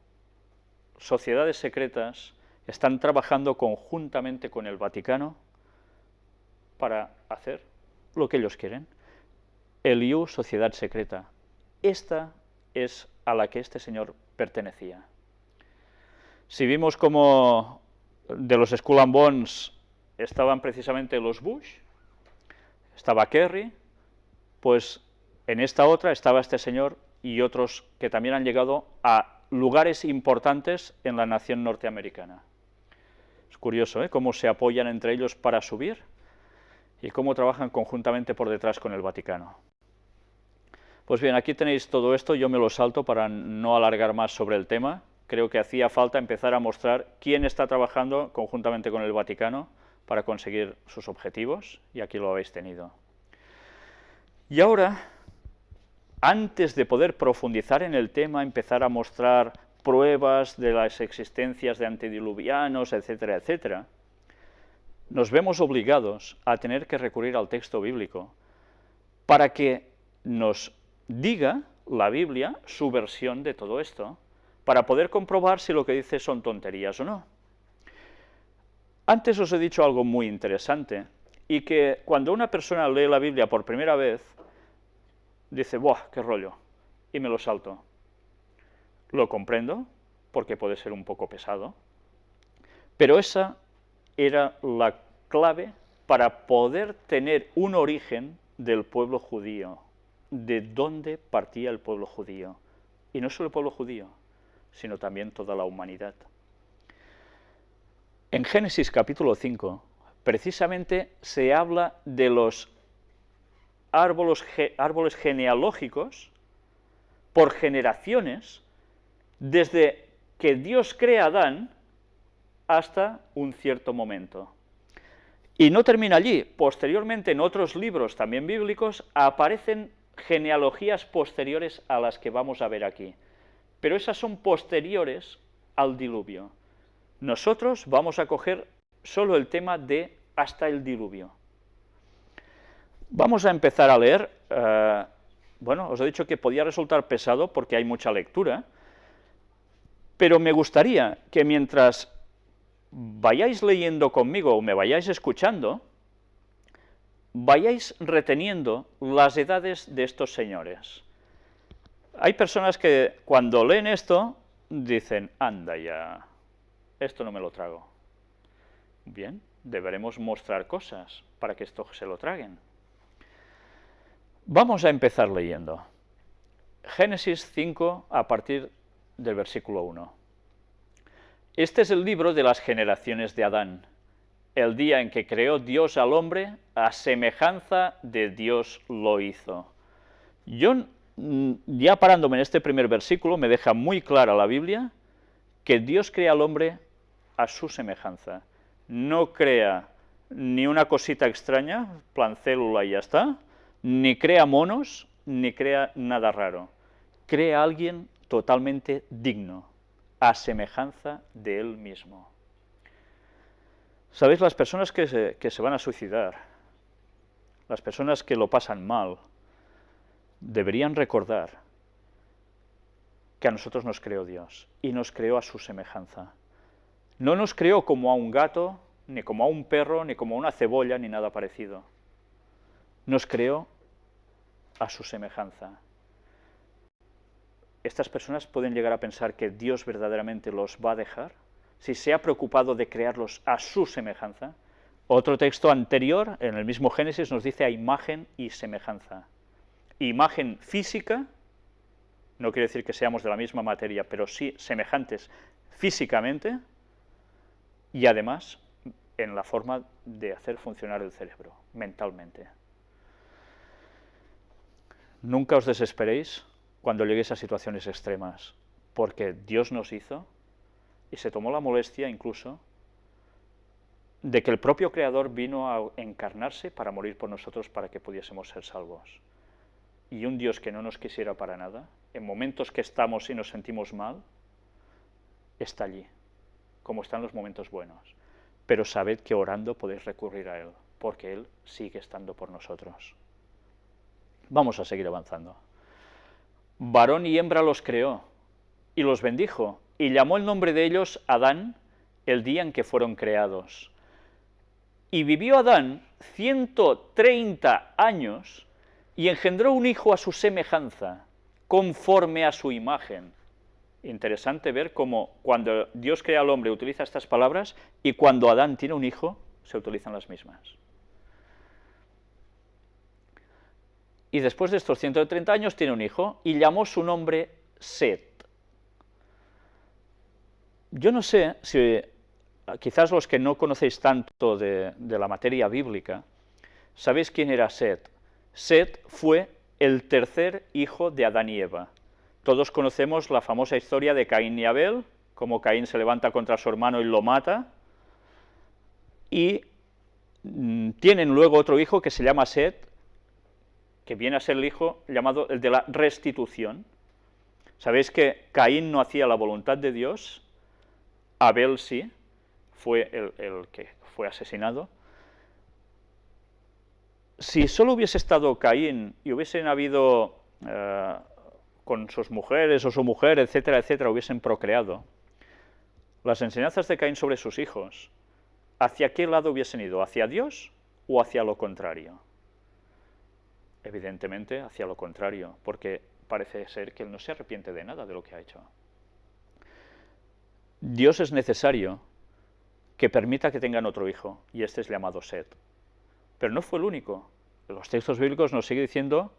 sociedades secretas están trabajando conjuntamente con el Vaticano para hacer lo que ellos quieren. El IU, sociedad secreta. Esta es a la que este señor pertenecía. Si vimos como de los Skull and Bones estaban precisamente los Bush, estaba Kerry, pues en esta otra estaba este señor y otros que también han llegado a lugares importantes en la nación norteamericana. Es curioso, ¿eh?, cómo se apoyan entre ellos para subir y cómo trabajan conjuntamente por detrás con el Vaticano. Pues bien, aquí tenéis todo esto, yo me lo salto para no alargar más sobre el tema. Creo que hacía falta empezar a mostrar quién está trabajando conjuntamente con el Vaticano para conseguir sus objetivos, y aquí lo habéis tenido. Y ahora, antes de poder profundizar en el tema, empezar a mostrar pruebas de las existencias de antediluvianos, etcétera, etcétera, nos vemos obligados a tener que recurrir al texto bíblico para que nos diga la Biblia su versión de todo esto, para poder comprobar si lo que dice son tonterías o no. Antes os he dicho algo muy interesante, y que cuando una persona lee la Biblia por primera vez, dice, ¡buah, qué rollo!, y me lo salto. Lo comprendo, porque puede ser un poco pesado, pero esa era la clave para poder tener un origen del pueblo judío, de dónde partía el pueblo judío, y no solo el pueblo judío, sino también toda la humanidad. En Génesis capítulo 5, precisamente se habla de los árboles genealógicos por generaciones, desde que Dios crea a Adán hasta un cierto momento. Y no termina allí. Posteriormente, en otros libros también bíblicos, aparecen genealogías posteriores a las que vamos a ver aquí. Pero esas son posteriores al diluvio. Nosotros vamos a coger solo el tema de hasta el diluvio. Vamos a empezar a leer. Bueno, os he dicho que podía resultar pesado porque hay mucha lectura, pero me gustaría que mientras vayáis leyendo conmigo o me vayáis escuchando, vayáis reteniendo las edades de estos señores. Hay personas que cuando leen esto dicen, anda ya, esto no me lo trago. Bien, deberemos mostrar cosas para que esto se lo traguen. Vamos a empezar leyendo. Génesis 5 a partir del versículo 1. Este es el libro de las generaciones de Adán, el día en que creó Dios al hombre, a semejanza de Dios lo hizo. Yo, ya parándome en este primer versículo, me deja muy clara la Biblia que Dios crea al hombre a su semejanza. No crea ni una cosita extraña, plan célula y ya está, ni crea monos, ni crea nada raro. Crea a alguien totalmente digno, a semejanza de él mismo. ¿Sabéis? Las personas que se van a suicidar, las personas que lo pasan mal, deberían recordar que a nosotros nos creó Dios, y nos creó a su semejanza. No nos creó como a un gato, ni como a un perro, ni como a una cebolla, ni nada parecido. Nos creó a su semejanza. Estas personas pueden llegar a pensar que Dios verdaderamente los va a dejar, si se ha preocupado de crearlos a su semejanza. Otro texto anterior, en el mismo Génesis, nos dice a imagen y semejanza. Imagen física, no quiere decir que seamos de la misma materia, pero sí semejantes físicamente, y además en la forma de hacer funcionar el cerebro, mentalmente. Nunca os desesperéis cuando lleguéis a situaciones extremas, porque Dios nos hizo y se tomó la molestia incluso de que el propio Creador vino a encarnarse para morir por nosotros para que pudiésemos ser salvos. Y un Dios que no nos quisiera para nada, en momentos que estamos y nos sentimos mal, está allí, como están los momentos buenos. Pero sabed que orando podéis recurrir a Él, porque Él sigue estando por nosotros. Vamos a seguir avanzando. Varón y hembra los creó, y los bendijo, y llamó el nombre de ellos Adán el día en que fueron creados. Y vivió Adán 130 años, y engendró un hijo a su semejanza, conforme a su imagen. Interesante ver cómo cuando Dios crea al hombre utiliza estas palabras, y cuando Adán tiene un hijo, se utilizan las mismas. Y después de estos 130 años tiene un hijo, y llamó su nombre Set. Yo no sé si quizás los que no conocéis tanto de la materia bíblica, sabéis quién era Set. Set fue el tercer hijo de Adán y Eva. Todos conocemos la famosa historia de Caín y Abel, cómo Caín se levanta contra su hermano y lo mata, y tienen luego otro hijo que se llama Set, que viene a ser el hijo llamado el de la restitución. Sabéis que Caín no hacía la voluntad de Dios, Abel sí, fue el que fue asesinado. Si solo hubiese estado Caín y hubiesen habido con sus mujeres o su mujer, etcétera, etcétera, hubiesen procreado, las enseñanzas de Caín sobre sus hijos, ¿hacia qué lado hubiesen ido? ¿Hacia Dios o hacia lo contrario? Evidentemente hacia lo contrario, porque parece ser que él no se arrepiente de nada de lo que ha hecho. Dios es necesario que permita que tengan otro hijo, y este es llamado Set. Pero no fue el único. Los textos bíblicos nos siguen diciendo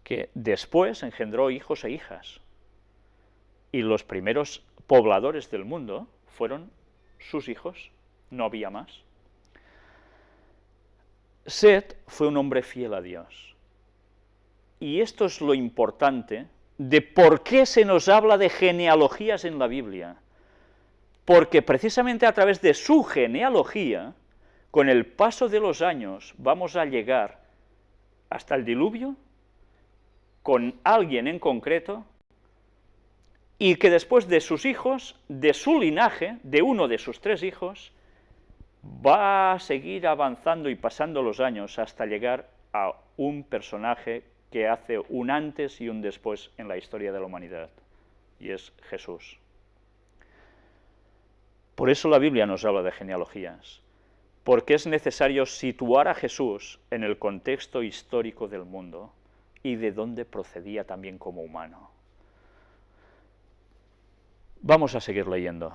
que después engendró hijos e hijas. Y los primeros pobladores del mundo fueron sus hijos, no había más. Set fue un hombre fiel a Dios. Y esto es lo importante de por qué se nos habla de genealogías en la Biblia. Porque precisamente a través de su genealogía, con el paso de los años, vamos a llegar hasta el diluvio, con alguien en concreto, y que después de sus hijos, de su linaje, de uno de sus 3 hijos, va a seguir avanzando y pasando los años hasta llegar a un personaje que hace un antes y un después en la historia de la humanidad, y es Jesús. Por eso la Biblia nos habla de genealogías, porque es necesario situar a Jesús en el contexto histórico del mundo y de dónde procedía también como humano. Vamos a seguir leyendo.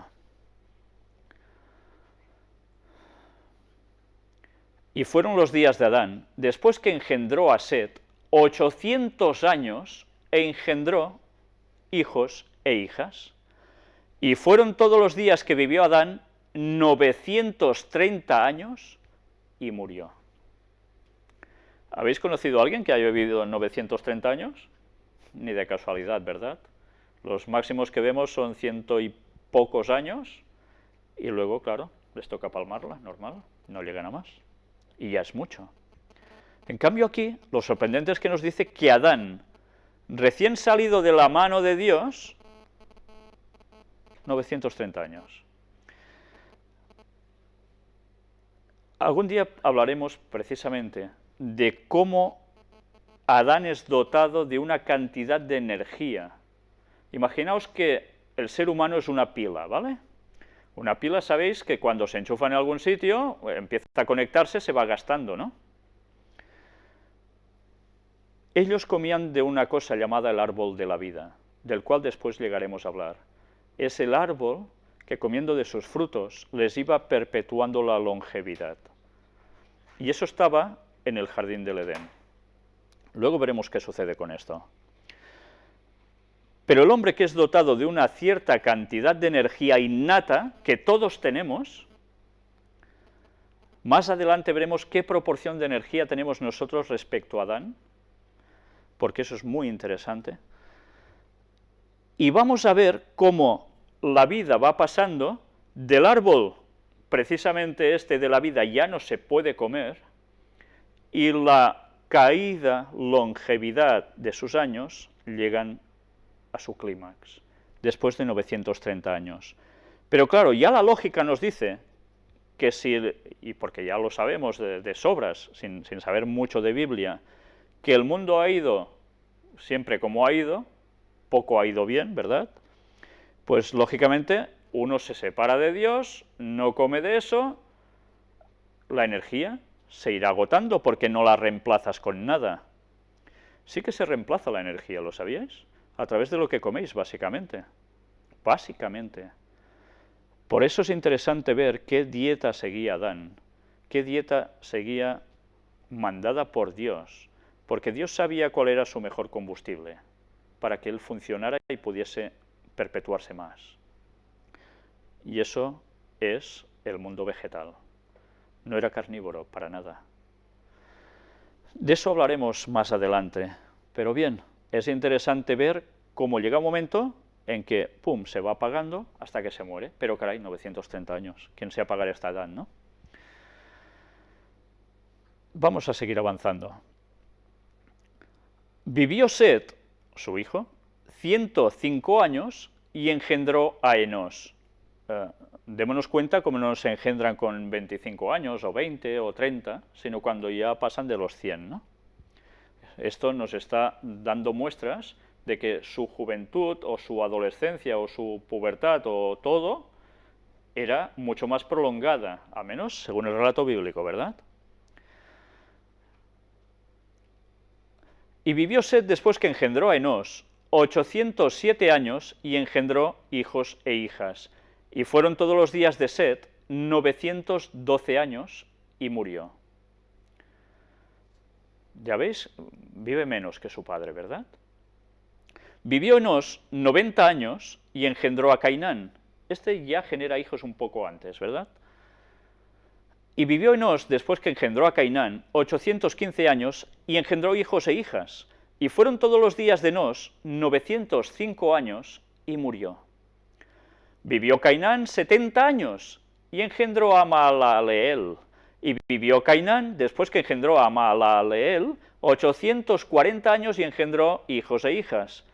Y fueron los días de Adán, después que engendró a Set, 800 años, e engendró hijos e hijas. Y fueron todos los días que vivió Adán 930 años y murió. ¿Habéis conocido a alguien que haya vivido 930 años? Ni de casualidad, ¿verdad? Los máximos que vemos son 100 y pocos años, y luego, claro, les toca palmarla, normal, no llegan a más. Y ya es mucho. En cambio aquí, lo sorprendente es que nos dice que Adán, recién salido de la mano de Dios, 930 años. Algún día hablaremos precisamente de cómo Adán es dotado de una cantidad de energía. Imaginaos que el ser humano es una pila, ¿vale? Una pila, sabéis que cuando se enchufa en algún sitio, empieza a conectarse, se va gastando, ¿no? Ellos comían de una cosa llamada el árbol de la vida, del cual después llegaremos a hablar. Es el árbol que comiendo de sus frutos les iba perpetuando la longevidad. Y eso estaba en el jardín del Edén. Luego veremos qué sucede con esto. Pero el hombre que es dotado de una cierta cantidad de energía innata, que todos tenemos, más adelante veremos qué proporción de energía tenemos nosotros respecto a Adán, porque eso es muy interesante. Y vamos a ver cómo la vida va pasando del árbol precisamente este de la vida ya no se puede comer, y la caída, longevidad de sus años llegan a su clímax, después de 930 años. Pero claro, ya la lógica nos dice que si, y porque ya lo sabemos de sobras, sin saber mucho de Biblia, que el mundo ha ido siempre como ha ido, poco ha ido bien, ¿verdad? Pues lógicamente uno se separa de Dios, no come de eso, la energía se irá agotando porque no la reemplazas con nada. Sí que se reemplaza la energía, ¿lo sabíais? A través de lo que coméis, básicamente. Básicamente. Por eso es interesante ver qué dieta seguía Adán, qué dieta seguía mandada por Dios, porque Dios sabía cuál era su mejor combustible, para que él funcionara y pudiese perpetuarse más. Y eso es el mundo vegetal. No era carnívoro, para nada. De eso hablaremos más adelante, pero bien, es interesante ver cómo llega un momento en que, pum, se va apagando hasta que se muere, pero caray, 930 años, ¿quién se apagará a esta edad, no? Vamos a seguir avanzando. Vivió Set, su hijo, 105 años y engendró a Enós. Démonos cuenta cómo no se engendran con 25 años, o 20, o 30, sino cuando ya pasan de los 100, ¿no? Esto nos está dando muestras de que su juventud, o su adolescencia, o su pubertad, o todo, era mucho más prolongada, al menos según el relato bíblico, ¿verdad? Y vivió Set después que engendró a Enós 807 años y engendró hijos e hijas. Y fueron todos los días de Set 912 años y murió. Ya veis, vive menos que su padre, ¿verdad? Vivió Enós 90 años y engendró a Cainán. Este ya genera hijos un poco antes, ¿verdad? Y vivió Enós, después que engendró a Cainán, 815 años y engendró hijos e hijas. Y fueron todos los días de Enós 905 años y murió. Vivió Cainán 70 años y engendró a Mahalaleel. Y vivió Cainán, después que engendró a Mahalaleel, 840 años y engendró hijos e hijas.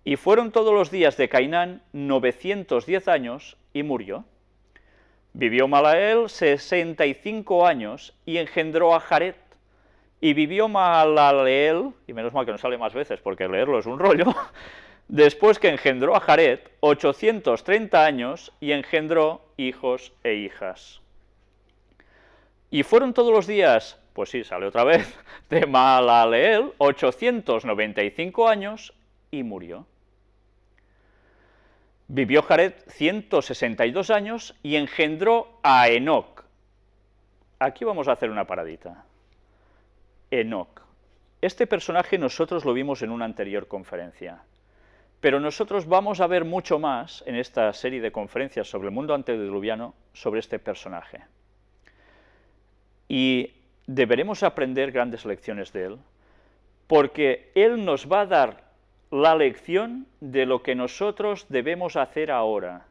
Y fueron todos los días de Cainán 910 años y murió. Vivió Mahalaleel 65 años y engendró a Jared. Y vivió Mahalaleel, y menos mal que no sale más veces porque leerlo es un rollo, después que engendró a Jared 830 años y engendró hijos e hijas. Y fueron todos los días, pues sí, sale otra vez, de Mahalaleel 895 años y murió. Vivió Jared 162 años y engendró a Enoc. Aquí vamos a hacer una paradita. Enoc. Este personaje nosotros lo vimos en una anterior conferencia, pero nosotros vamos a ver mucho más en esta serie de conferencias sobre el mundo antediluviano sobre este personaje. Y deberemos aprender grandes lecciones de él, porque él nos va a dar la lección de lo que nosotros debemos hacer ahora,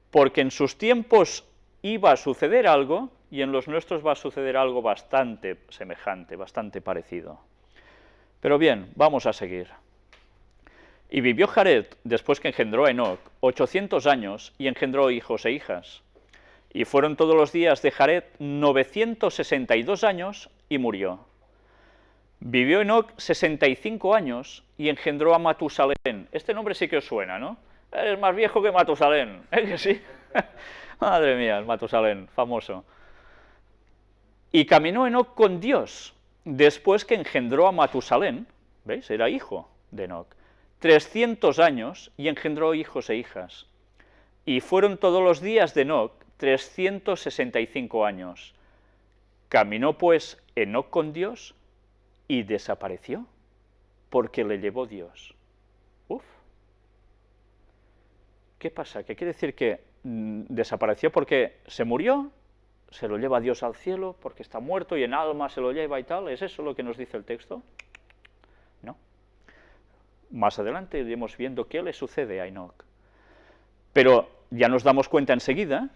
porque en sus tiempos iba a suceder algo y en los nuestros va a suceder algo bastante semejante, bastante parecido. Pero bien, vamos a seguir. Y vivió Jared, después que engendró a Enoc, 800 años y engendró hijos e hijas. Y fueron todos los días de Jared 962 años y murió. Vivió Enoc 65 años y engendró a Matusalén. Este nombre sí que os suena, ¿no? Es más viejo que Matusalén, ¿eh que sí? Madre mía, el Matusalén, famoso. Y caminó Enoc con Dios, después que engendró a Matusalén, ¿veis? Era hijo de Enoc, 300 años y engendró hijos e hijas. Y fueron todos los días de Enoc 365 años. Caminó pues Enoc con Dios y desapareció, porque le llevó Dios. Uf. ¿Qué pasa? ¿Qué quiere decir que desapareció porque se murió? ¿Se lo lleva Dios al cielo porque está muerto y en alma se lo lleva y tal? ¿Es eso lo que nos dice el texto? No. Más adelante iremos viendo qué le sucede a Enoc. Pero ya nos damos cuenta enseguida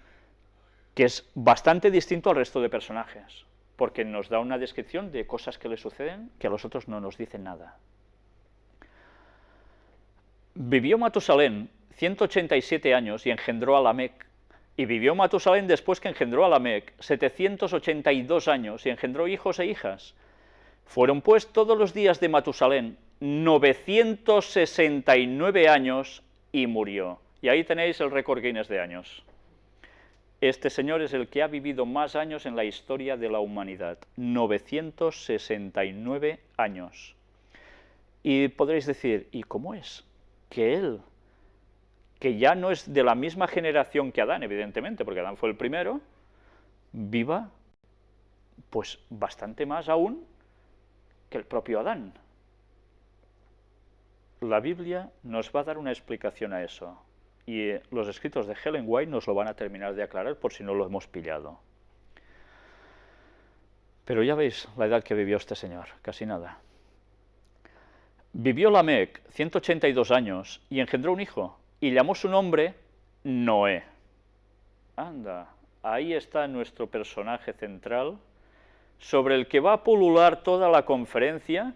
que es bastante distinto al resto de personajes, porque nos da una descripción de cosas que le suceden que a los otros no nos dicen nada. Vivió Matusalén 187 años y engendró a Lamec, y vivió Matusalén después que engendró a Lamec 782 años y engendró hijos e hijas. Fueron pues todos los días de Matusalén 969 años y murió. Y ahí tenéis el récord Guinness de años. Este señor es el que ha vivido más años en la historia de la humanidad, 969 años. Y podréis decir, ¿y cómo es que él, que ya no es de la misma generación que Adán, evidentemente, porque Adán fue el primero, viva pues bastante más aún que el propio Adán? La Biblia nos va a dar una explicación a eso, y los escritos de Ellen White nos lo van a terminar de aclarar por si no lo hemos pillado. Pero ya veis la edad que vivió este señor, casi nada. Vivió Lamec 182 años y engendró un hijo, y llamó su nombre Noé. Anda, ahí está nuestro personaje central, sobre el que va a pulular toda la conferencia,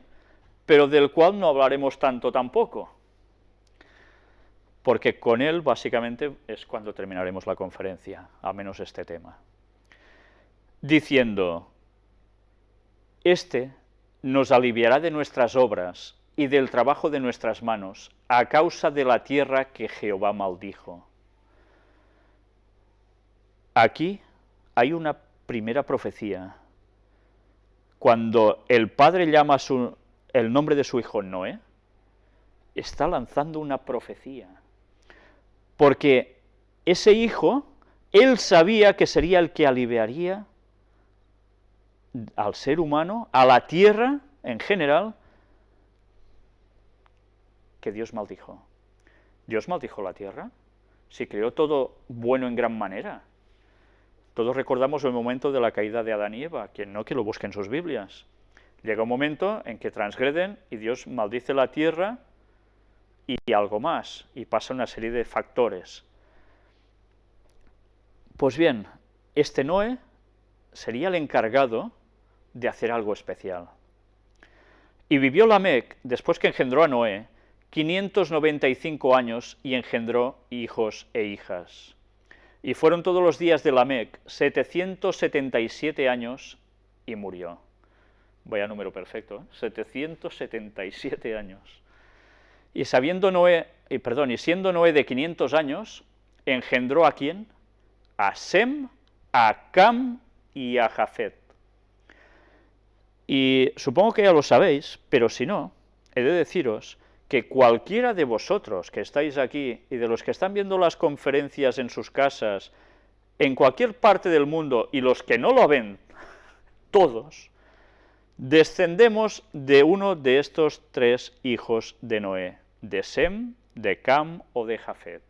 pero del cual no hablaremos tanto tampoco, porque con él básicamente es cuando terminaremos la conferencia, al menos este tema. Diciendo, este nos aliviará de nuestras obras y del trabajo de nuestras manos, a causa de la tierra que Jehová maldijo. Aquí hay una primera profecía. Cuando el padre llama el nombre de su hijo Noé, está lanzando una profecía. Porque ese hijo, él sabía que sería el que aliviaría al ser humano, a la tierra en general, que Dios maldijo. ¿Dios maldijo la tierra? Si creó todo bueno en gran manera. Todos recordamos el momento de la caída de Adán y Eva, quien no, que lo busque en sus Biblias. Llega un momento en que transgreden y Dios maldice la tierra y algo más, y pasa una serie de factores. Pues bien, este Noé sería el encargado de hacer algo especial. Y vivió Lamec, después que engendró a Noé, 595 años y engendró hijos e hijas. Y fueron todos los días de Lamec 777 años y murió. Vaya número perfecto, ¿eh? 777 años. Y siendo Noé de 500 años, engendró ¿a quién? A Sem, a Cam y a Jafet. Y supongo que ya lo sabéis, pero si no, he de deciros que cualquiera de vosotros que estáis aquí y de los que están viendo las conferencias en sus casas, en cualquier parte del mundo, y los que no lo ven, todos, descendemos de uno de estos tres hijos de Noé, de Sem, de Cam o de Jafet.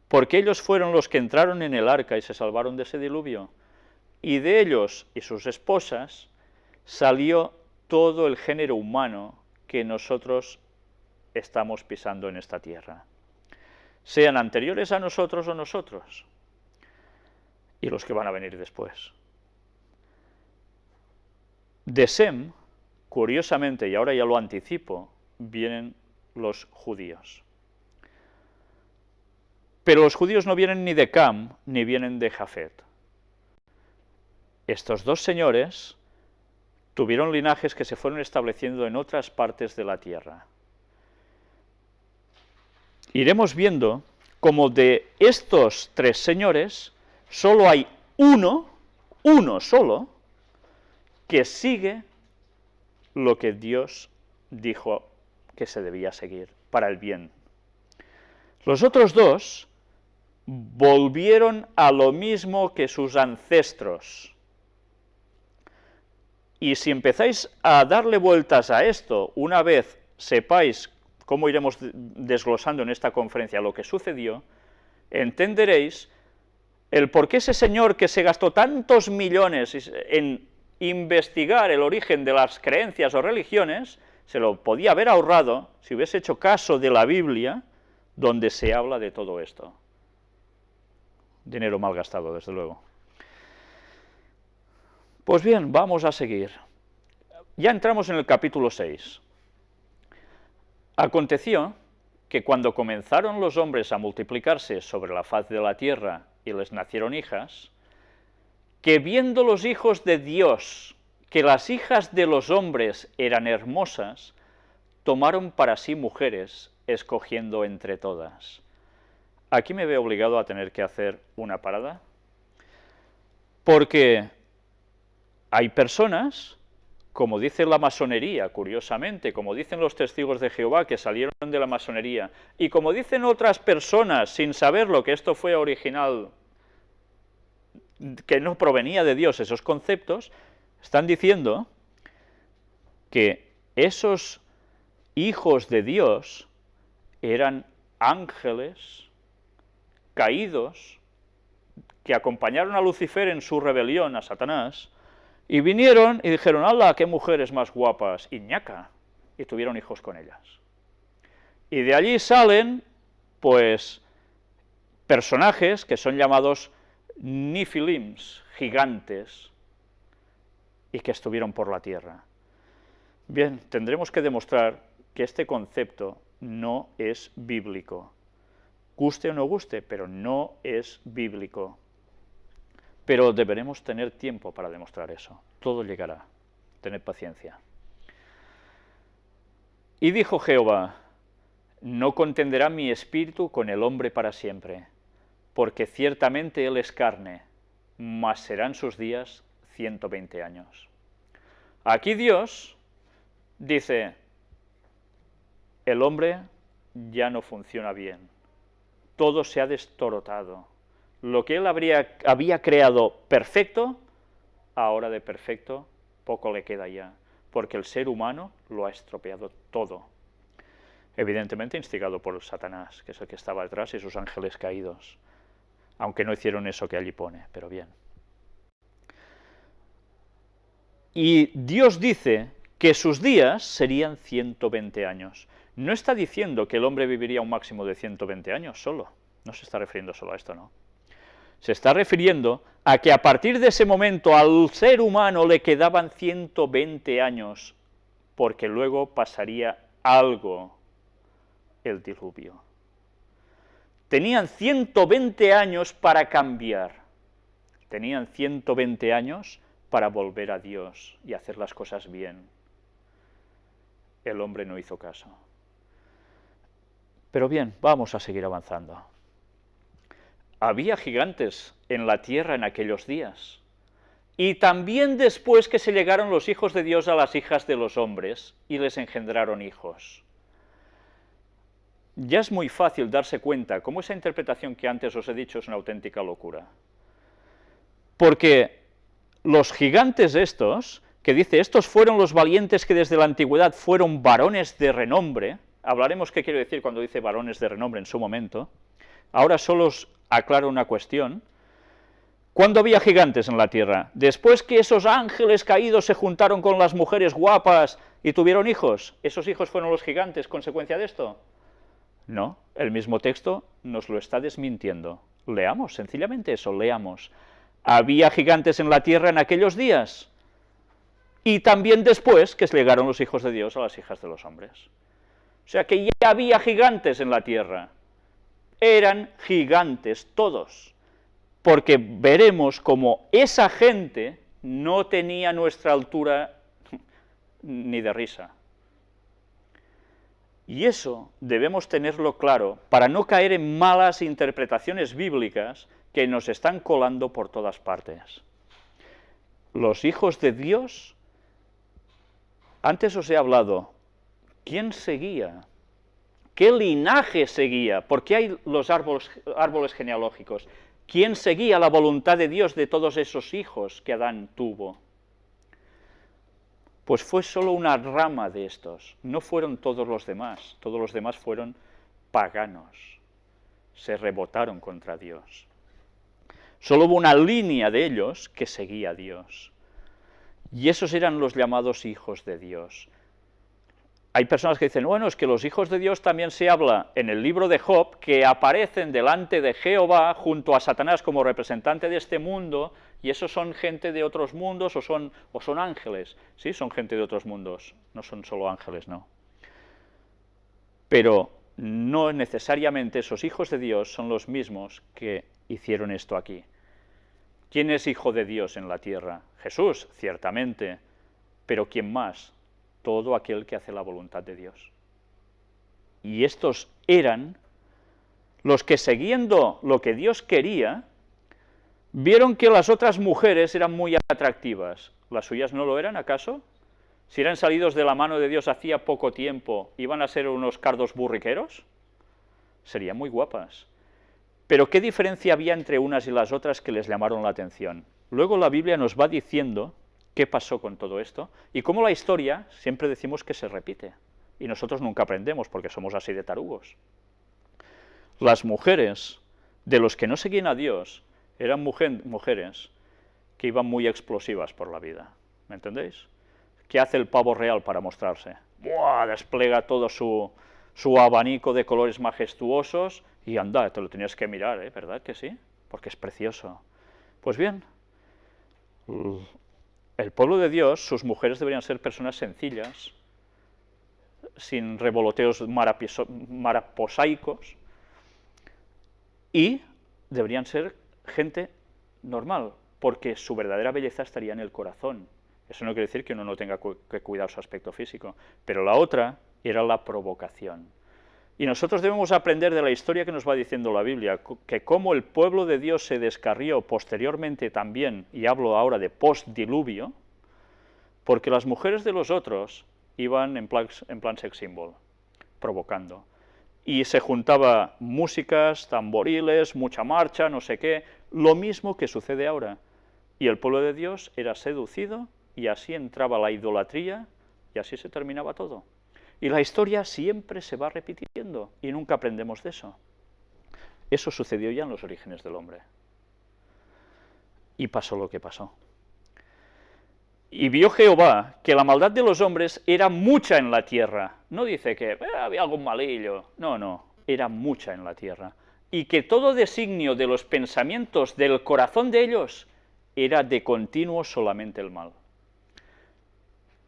Porque ellos fueron los que entraron en el arca y se salvaron de ese diluvio, y de ellos y sus esposas salió todo el género humano que nosotros estamos pisando en esta tierra, sean anteriores a nosotros o nosotros, y los que van a venir después. De Sem, curiosamente, y ahora ya lo anticipo, vienen los judíos. Pero los judíos no vienen ni de Cam, ni vienen de Jafet. Estos dos señores tuvieron linajes que se fueron estableciendo en otras partes de la tierra. Iremos viendo cómo de estos tres señores solo hay uno solo, que sigue lo que Dios dijo que se debía seguir para el bien. Los otros dos volvieron a lo mismo que sus ancestros. Y si empezáis a darle vueltas a esto, una vez sepáis cómo iremos desglosando en esta conferencia lo que sucedió, entenderéis el por qué ese señor que se gastó tantos millones en investigar el origen de las creencias o religiones, se lo podía haber ahorrado si hubiese hecho caso de la Biblia, donde se habla de todo esto. dinero mal gastado, desde luego. Pues bien, vamos a seguir. Ya entramos en el capítulo 6. Aconteció que cuando comenzaron los hombres a multiplicarse sobre la faz de la tierra y les nacieron hijas, que viendo los hijos de Dios que las hijas de los hombres eran hermosas, tomaron para sí mujeres, escogiendo entre todas. Aquí me veo obligado a tener que hacer una parada, porque hay personas, como dice la masonería, curiosamente, como dicen los testigos de Jehová que salieron de la masonería, y como dicen otras personas, sin saberlo, que esto fue original, que no provenía de Dios esos conceptos, están diciendo que esos hijos de Dios eran ángeles caídos que acompañaron a Lucifer en su rebelión, a Satanás, y vinieron y dijeron, ¡hala, qué mujeres más guapas! Y ñaca, y tuvieron hijos con ellas. Y de allí salen, pues, personajes que son llamados Nifilims, gigantes, y que estuvieron por la tierra. Bien, tendremos que demostrar que este concepto no es bíblico. Guste o no guste, pero no es bíblico. Pero deberemos tener tiempo para demostrar eso. Todo llegará. Tened paciencia. Y dijo Jehová, no contenderá mi espíritu con el hombre para siempre, porque ciertamente él es carne, mas serán sus días 120 años. Aquí Dios dice, el hombre ya no funciona bien, todo se ha destorotado. Lo que él había creado perfecto, ahora de perfecto poco le queda ya, porque el ser humano lo ha estropeado todo. Evidentemente instigado por Satanás, que es el que estaba detrás, y sus ángeles caídos, aunque no hicieron eso que allí pone, pero bien. Y Dios dice que sus días serían 120 años. No está diciendo que el hombre viviría un máximo de 120 años solo, no se está refiriendo solo a esto, no. Se está refiriendo a que a partir de ese momento al ser humano le quedaban 120 años, porque luego pasaría algo, el diluvio. Tenían 120 años para cambiar, tenían 120 años para volver a Dios y hacer las cosas bien. El hombre no hizo caso. Pero bien, vamos a seguir avanzando. Había gigantes en la tierra en aquellos días, y también después que se llegaron los hijos de Dios a las hijas de los hombres, y les engendraron hijos. Ya es muy fácil darse cuenta cómo esa interpretación que antes os he dicho es una auténtica locura. Porque los gigantes estos, que dice, estos fueron los valientes que desde la antigüedad fueron varones de renombre, hablaremos qué quiere decir cuando dice varones de renombre en su momento. Ahora solo os aclaro una cuestión. ¿Cuándo había gigantes en la tierra? ¿Después que esos ángeles caídos se juntaron con las mujeres guapas y tuvieron hijos? ¿Esos hijos fueron los gigantes consecuencia de esto? No, el mismo texto nos lo está desmintiendo. Leamos, sencillamente eso, leamos. Había gigantes en la tierra en aquellos días, y también después que llegaron los hijos de Dios a las hijas de los hombres. O sea que ya había gigantes en la tierra. Eran gigantes todos, porque veremos como esa gente no tenía nuestra altura ni de risa. Y eso debemos tenerlo claro para no caer en malas interpretaciones bíblicas que nos están colando por todas partes. Los hijos de Dios, antes os he hablado, ¿quién seguía? ¿Qué linaje seguía? ¿Por qué hay los árboles genealógicos? ¿Quién seguía la voluntad de Dios de todos esos hijos que Adán tuvo? Pues fue solo una rama de estos, no fueron todos los demás fueron paganos, se rebotaron contra Dios. Solo hubo una línea de ellos que seguía a Dios, y esos eran los llamados hijos de Dios. hay personas que dicen, bueno, es que los hijos de Dios también se habla en el libro de Job, que aparecen delante de Jehová junto a Satanás como representante de este mundo, y esos son gente de otros mundos o son ángeles. Sí, son gente de otros mundos, no son solo ángeles, no. Pero no necesariamente esos hijos de Dios son los mismos que hicieron esto aquí. ¿Quién es hijo de Dios en la tierra? Jesús, ciertamente, pero ¿quién más? Todo aquel que hace la voluntad de Dios. Y estos eran los que, siguiendo lo que Dios quería, vieron que las otras mujeres eran muy atractivas. ¿Las suyas no lo eran, acaso? Si eran salidos de la mano de Dios hacía poco tiempo, ¿iban a ser unos cardos burriqueros? Serían muy guapas. Pero ¿qué diferencia había entre unas y las otras que les llamaron la atención? Luego la Biblia nos va diciendo qué pasó con todo esto, y cómo la historia siempre decimos que se repite, y nosotros nunca aprendemos porque somos así de tarugos. Las mujeres de los que no seguían a Dios eran mujeres que iban muy explosivas por la vida, ¿me entendéis? ¿Qué hace el pavo real para mostrarse? ¡Buah! Despliega todo su abanico de colores majestuosos, y anda, te lo tenías que mirar, ¿eh? ¿Verdad que sí? Porque es precioso. Pues bien, el pueblo de Dios, sus mujeres deberían ser personas sencillas, sin revoloteos maraposaicos, y deberían ser gente normal, porque su verdadera belleza estaría en el corazón. Eso no quiere decir que uno no tenga que cuidar su aspecto físico, pero la otra era la provocación. Y nosotros debemos aprender de la historia que nos va diciendo la Biblia, que como el pueblo de Dios se descarrió posteriormente también, y hablo ahora de postdiluvio, porque las mujeres de los otros iban en plan sex symbol, provocando. Y se juntaba músicas, tamboriles, mucha marcha, no sé qué, lo mismo que sucede ahora. Y el pueblo de Dios era seducido, y así entraba la idolatría, y así se terminaba todo. Y la historia siempre se va repitiendo, y nunca aprendemos de eso. Eso sucedió ya en los orígenes del hombre. Y pasó lo que pasó. Y vio Jehová que la maldad de los hombres era mucha en la tierra. No dice que había algún malillo, no, era mucha en la tierra. Y que todo designio de los pensamientos del corazón de ellos era de continuo solamente el mal.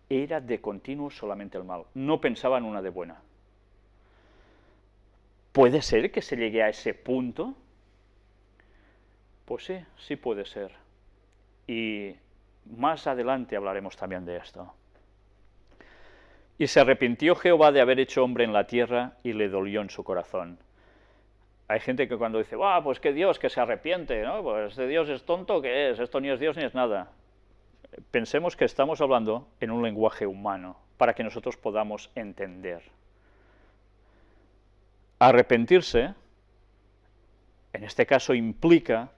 Era de continuo solamente el mal, no pensaban una de buena. ¿Puede ser que se llegue a ese punto? Pues sí puede ser. Y más adelante hablaremos también de esto. Y se arrepintió Jehová de haber hecho hombre en la tierra, y le dolió en su corazón. Hay gente que cuando dice, pues que Dios, que se arrepiente, ¿no? Pues este Dios es tonto, ¿qué es? Esto ni es Dios ni es nada. Pensemos que estamos hablando en un lenguaje humano, para que nosotros podamos entender. Arrepentirse, en este caso, implica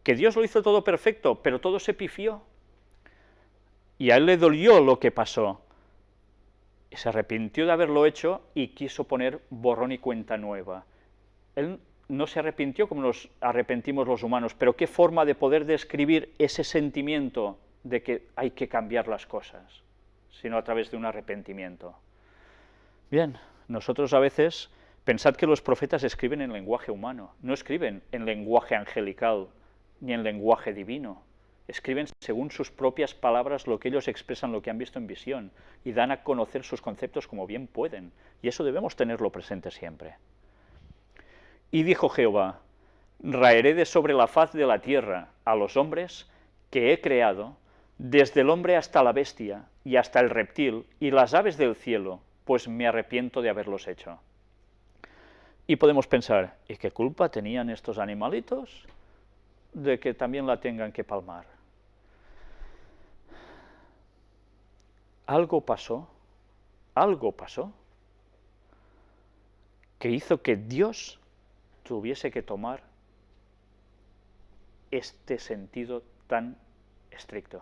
que Dios lo hizo todo perfecto, pero todo se pifió. Y a él le dolió lo que pasó. Y se arrepintió de haberlo hecho y quiso poner borrón y cuenta nueva. Él no se arrepintió como nos arrepentimos los humanos, pero qué forma de poder describir ese sentimiento de que hay que cambiar las cosas, sino a través de un arrepentimiento. Bien, nosotros a veces, pensad que los profetas escriben en lenguaje humano, no escriben en lenguaje angelical, ni en lenguaje divino, escriben según sus propias palabras lo que ellos expresan, lo que han visto en visión, y dan a conocer sus conceptos como bien pueden, y eso debemos tenerlo presente siempre. Y dijo Jehová, raeré de sobre la faz de la tierra a los hombres que he creado, desde el hombre hasta la bestia, y hasta el reptil, y las aves del cielo, pues me arrepiento de haberlos hecho. Y podemos pensar, ¿y qué culpa tenían estos animalitos de que también la tengan que palmar? Algo pasó, que hizo que Dios tuviese que tomar este sentido tan estricto.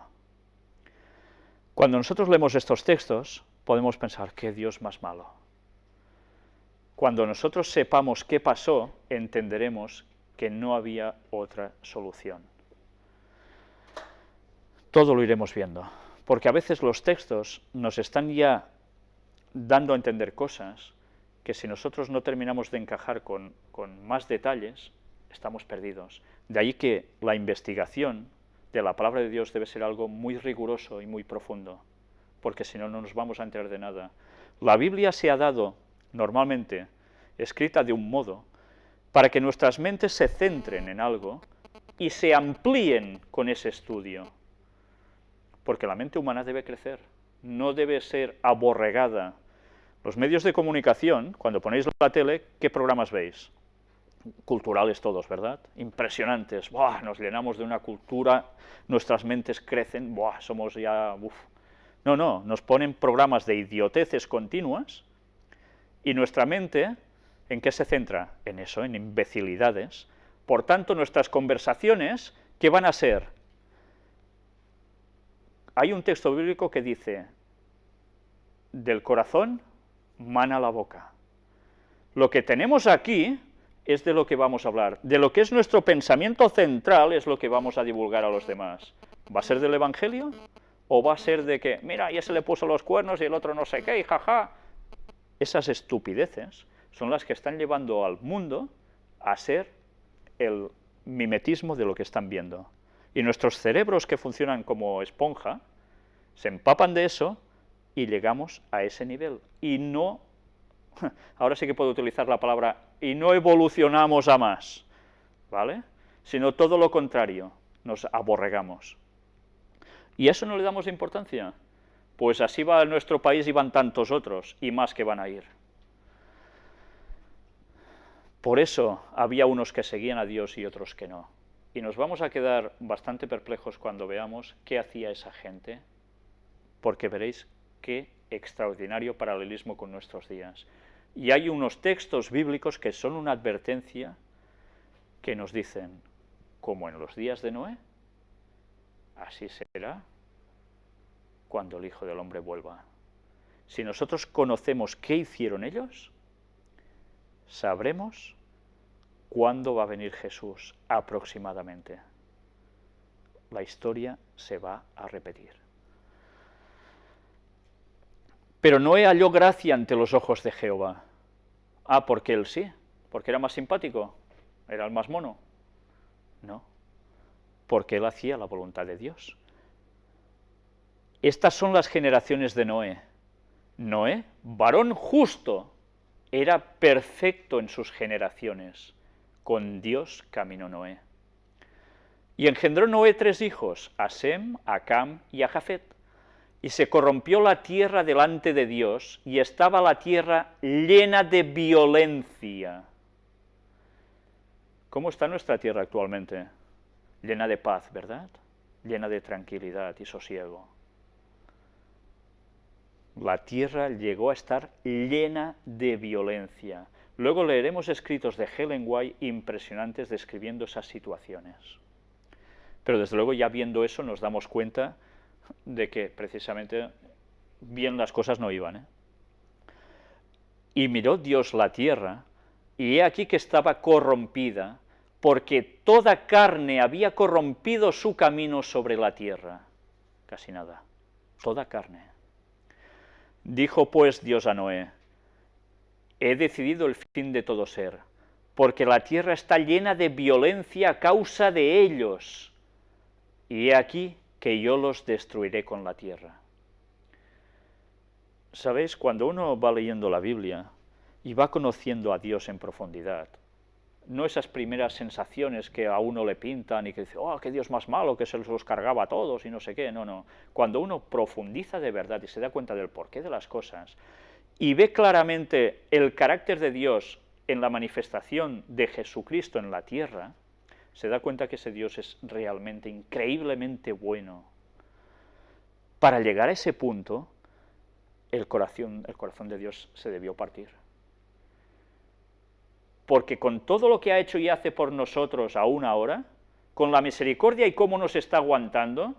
Cuando nosotros leemos estos textos, podemos pensar, ¿qué Dios más malo? Cuando nosotros sepamos qué pasó, entenderemos que no había otra solución. Todo lo iremos viendo, porque a veces los textos nos están ya dando a entender cosas que si nosotros no terminamos de encajar con más detalles, estamos perdidos. De ahí que la investigación de la palabra de Dios debe ser algo muy riguroso y muy profundo, porque si no, no nos vamos a enterar de nada. La Biblia se ha dado, normalmente, escrita de un modo, para que nuestras mentes se centren en algo y se amplíen con ese estudio. Porque la mente humana debe crecer, no debe ser aborregada. Los medios de comunicación, cuando ponéis la tele, ¿qué programas veis? Culturales todos, ¿verdad? Impresionantes. ¡Buah! Nos llenamos de una cultura, nuestras mentes crecen, ¡buah! Somos ya... ¡uf! No, no, nos ponen programas de idioteces continuas y nuestra mente, ¿en qué se centra? En eso, en imbecilidades. Por tanto, nuestras conversaciones, ¿qué van a ser? Hay un texto bíblico que dice, del corazón mana la boca. Lo que tenemos aquí es de lo que vamos a hablar. De lo que es nuestro pensamiento central es lo que vamos a divulgar a los demás. ¿Va a ser del Evangelio? ¿O va a ser de que, mira, ya se le puso los cuernos y el otro no sé qué, y jaja? Esas estupideces son las que están llevando al mundo a ser el mimetismo de lo que están viendo. Y nuestros cerebros, que funcionan como esponja, se empapan de eso y llegamos a ese nivel. Y no, ahora sí que puedo utilizar la palabra, y no evolucionamos a más, ¿vale? Sino todo lo contrario, nos aborregamos. ¿Y a eso no le damos importancia? Pues así va nuestro país y van tantos otros, y más que van a ir. Por eso había unos que seguían a Dios y otros que no. Y nos vamos a quedar bastante perplejos cuando veamos qué hacía esa gente, porque veréis qué extraordinario paralelismo con nuestros días. Y hay unos textos bíblicos que son una advertencia que nos dicen, como en los días de Noé, así será cuando el Hijo del Hombre vuelva. Si nosotros conocemos qué hicieron ellos, sabremos cuándo va a venir Jesús aproximadamente. La historia se va a repetir. Pero Noé halló gracia ante los ojos de Jehová. Ah, porque él sí, porque era más simpático, era el más mono. No, porque él hacía la voluntad de Dios. Estas son las generaciones de Noé. Noé, varón justo, era perfecto en sus generaciones. Con Dios caminó Noé. Y engendró Noé 3 hijos, a Sem, a Cam y a Jafet. Y se corrompió la tierra delante de Dios, y estaba la tierra llena de violencia. ¿Cómo está nuestra tierra actualmente? Llena de paz, ¿verdad? Llena de tranquilidad y sosiego. La tierra llegó a estar llena de violencia. Luego leeremos escritos de Ellen White impresionantes describiendo esas situaciones. Pero desde luego ya viendo eso nos damos cuenta de que precisamente bien las cosas no iban. Y miró Dios la tierra, y he aquí que estaba corrompida, porque toda carne había corrompido su camino sobre la tierra. Casi nada, toda carne. Dijo pues Dios a Noé, he decidido el fin de todo ser, porque la tierra está llena de violencia a causa de ellos, y he aquí que yo los destruiré con la tierra. ¿Sabéis? Cuando uno va leyendo la Biblia y va conociendo a Dios en profundidad, no esas primeras sensaciones que a uno le pintan y que dice, oh, qué Dios más malo, que se los cargaba a todos y no sé qué, no, no. Cuando uno profundiza de verdad y se da cuenta del porqué de las cosas y ve claramente el carácter de Dios en la manifestación de Jesucristo en la tierra, se da cuenta que ese Dios es realmente, increíblemente bueno. Para llegar a ese punto, el corazón de Dios se debió partir. Porque con todo lo que ha hecho y hace por nosotros aún ahora, con la misericordia y cómo nos está aguantando,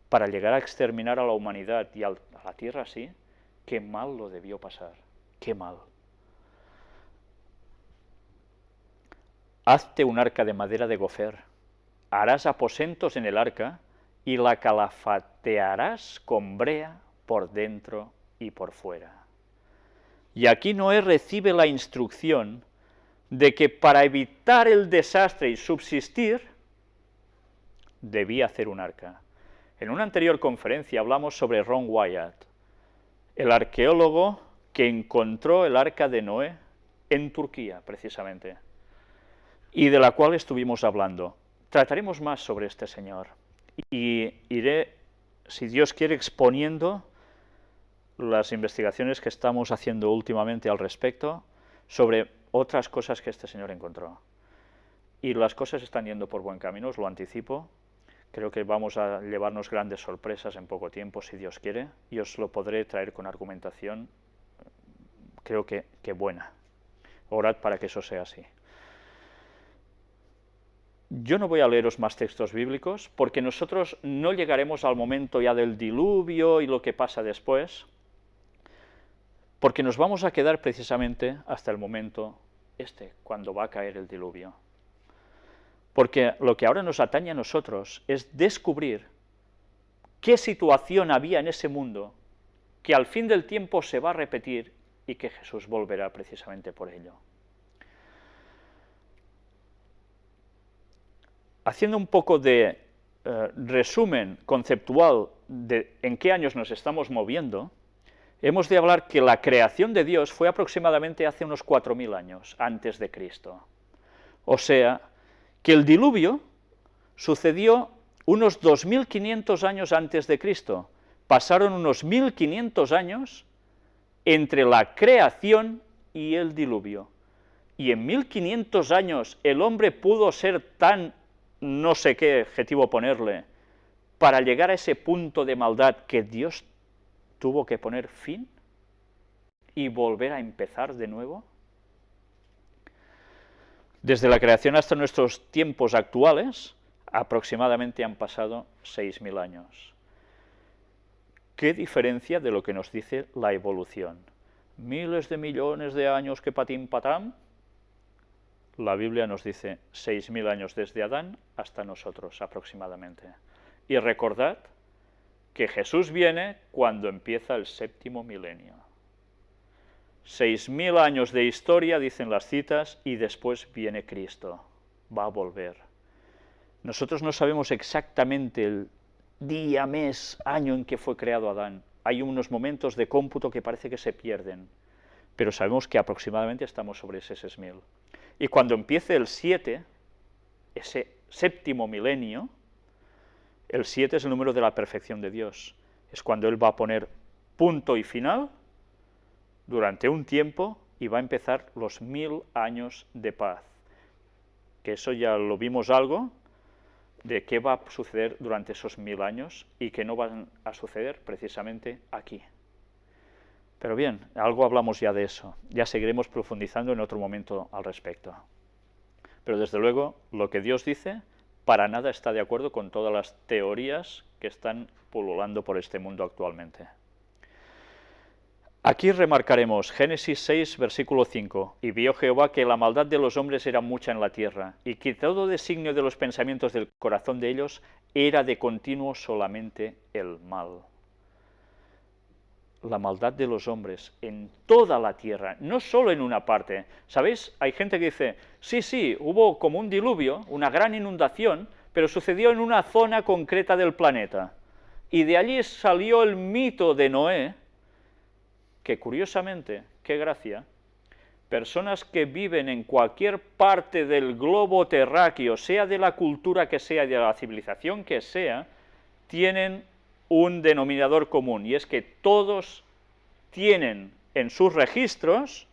para llegar a exterminar a la humanidad y a la tierra así, qué mal lo debió pasar, qué mal. Hazte un arca de madera de gofer, harás aposentos en el arca y la calafatearás con brea por dentro y por fuera. Y aquí Noé recibe la instrucción de que para evitar el desastre y subsistir, debía hacer un arca. En una anterior conferencia hablamos sobre Ron Wyatt, el arqueólogo que encontró el arca de Noé en Turquía, precisamente, y de la cual estuvimos hablando. Trataremos más sobre este señor, y iré, si Dios quiere, exponiendo las investigaciones que estamos haciendo últimamente al respecto, sobre otras cosas que este señor encontró. Y las cosas están yendo por buen camino, os lo anticipo. Creo que vamos a llevarnos grandes sorpresas en poco tiempo, si Dios quiere, y os lo podré traer con argumentación, creo que buena. Orad para que eso sea así. Yo no voy a leeros más textos bíblicos, porque nosotros no llegaremos al momento ya del diluvio y lo que pasa después, porque nos vamos a quedar precisamente hasta el momento cuando va a caer el diluvio. Porque lo que ahora nos atañe a nosotros es descubrir qué situación había en ese mundo que al fin del tiempo se va a repetir y que Jesús volverá precisamente por ello. Haciendo un poco de resumen conceptual de en qué años nos estamos moviendo, hemos de hablar que la creación de Dios fue aproximadamente hace unos 4000 años antes de Cristo. O sea, que el diluvio sucedió unos 2500 años antes de Cristo. Pasaron unos 1500 años entre la creación y el diluvio. Y en 1500 años el hombre pudo ser tan, no sé qué adjetivo ponerle, para llegar a ese punto de maldad que Dios tuvo que poner fin y volver a empezar de nuevo. Desde la creación hasta nuestros tiempos actuales, aproximadamente han pasado 6000 años. ¿Qué diferencia de lo que nos dice la evolución? Miles de millones de años que patín patán. La Biblia nos dice 6000 años desde Adán hasta nosotros, aproximadamente. Y recordad que Jesús viene cuando empieza el 7º milenio. 6000 años de historia, dicen las citas, y después viene Cristo, va a volver. Nosotros no sabemos exactamente el día, mes, año en que fue creado Adán. Hay unos momentos de cómputo que parece que se pierden, pero sabemos que aproximadamente estamos sobre ese 6000. Y cuando empiece el 7, ese 7º milenio, el 7 es el número de la perfección de Dios. Es cuando Él va a poner punto y final durante un tiempo, y va a empezar los 1000 años de paz. Que eso ya lo vimos algo, de qué va a suceder durante esos 1000 años, y que no van a suceder precisamente aquí. Pero bien, algo hablamos ya de eso, ya seguiremos profundizando en otro momento al respecto. Pero desde luego, lo que Dios dice, para nada está de acuerdo con todas las teorías que están pululando por este mundo actualmente. Aquí remarcaremos Génesis 6, versículo 5, y vio Jehová que la maldad de los hombres era mucha en la tierra, y que todo designio de los pensamientos del corazón de ellos era de continuo solamente el mal. La maldad de los hombres en toda la tierra, no solo en una parte. ¿Sabéis? Hay gente que dice, sí, hubo como un diluvio, una gran inundación, pero sucedió en una zona concreta del planeta. Y de allí salió el mito de Noé, que curiosamente, qué gracia, personas que viven en cualquier parte del globo terráqueo, sea de la cultura que sea, de la civilización que sea, tienen un denominador común, y es que todos tienen en sus registros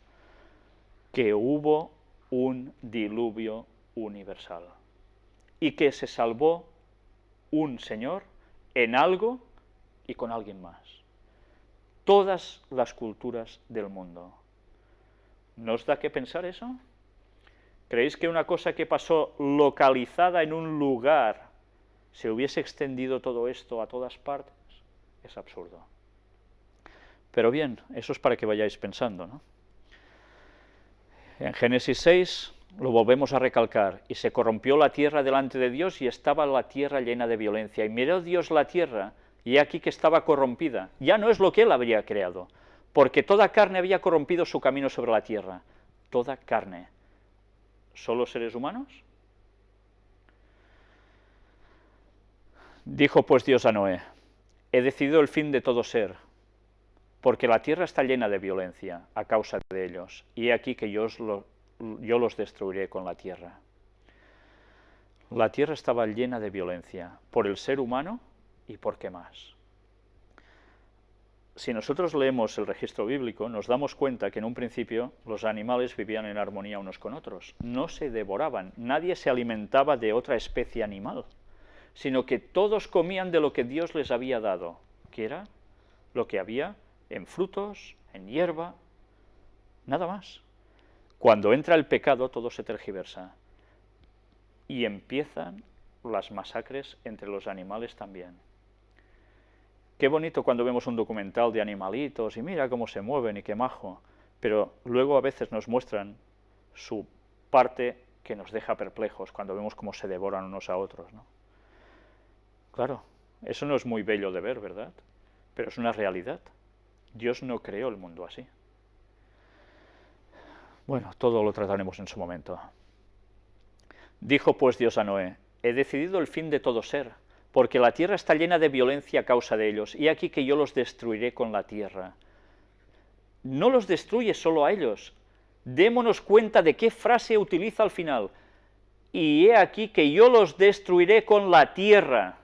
que hubo un diluvio universal, y que se salvó un señor en algo y con alguien más. Todas las culturas del mundo. ¿No os da que pensar eso? ¿Creéis que una cosa que pasó localizada en un lugar se hubiese extendido todo esto a todas partes? Es absurdo. Pero bien, eso es para que vayáis pensando, ¿no? En Génesis 6 lo volvemos a recalcar, y se corrompió la tierra delante de Dios, y estaba la tierra llena de violencia, y miró Dios la tierra, y aquí que estaba corrompida, ya no es lo que Él habría creado, porque toda carne había corrompido su camino sobre la tierra. Toda carne. ¿Solo seres humanos? Dijo pues Dios a Noé: he decidido el fin de todo ser, porque la tierra está llena de violencia a causa de ellos, y he aquí que yo los destruiré con la tierra. La tierra estaba llena de violencia, por el ser humano y por qué más. Si nosotros leemos el registro bíblico, nos damos cuenta que en un principio los animales vivían en armonía unos con otros, no se devoraban, nadie se alimentaba de otra especie animal, sino que todos comían de lo que Dios les había dado, que era lo que había en frutos, en hierba, nada más. Cuando entra el pecado, todo se tergiversa, y empiezan las masacres entre los animales también. Qué bonito cuando vemos un documental de animalitos y mira cómo se mueven y qué majo, pero luego a veces nos muestran su parte que nos deja perplejos cuando vemos cómo se devoran unos a otros, ¿no? Claro, eso no es muy bello de ver, ¿verdad? Pero es una realidad. Dios no creó el mundo así. Bueno, todo lo trataremos en su momento. Dijo pues Dios a Noé: he decidido el fin de todo ser, porque la tierra está llena de violencia a causa de ellos, y aquí que yo los destruiré con la tierra. No los destruye solo a ellos. Démonos cuenta de qué frase utiliza al final. Y he aquí que yo los destruiré con la tierra.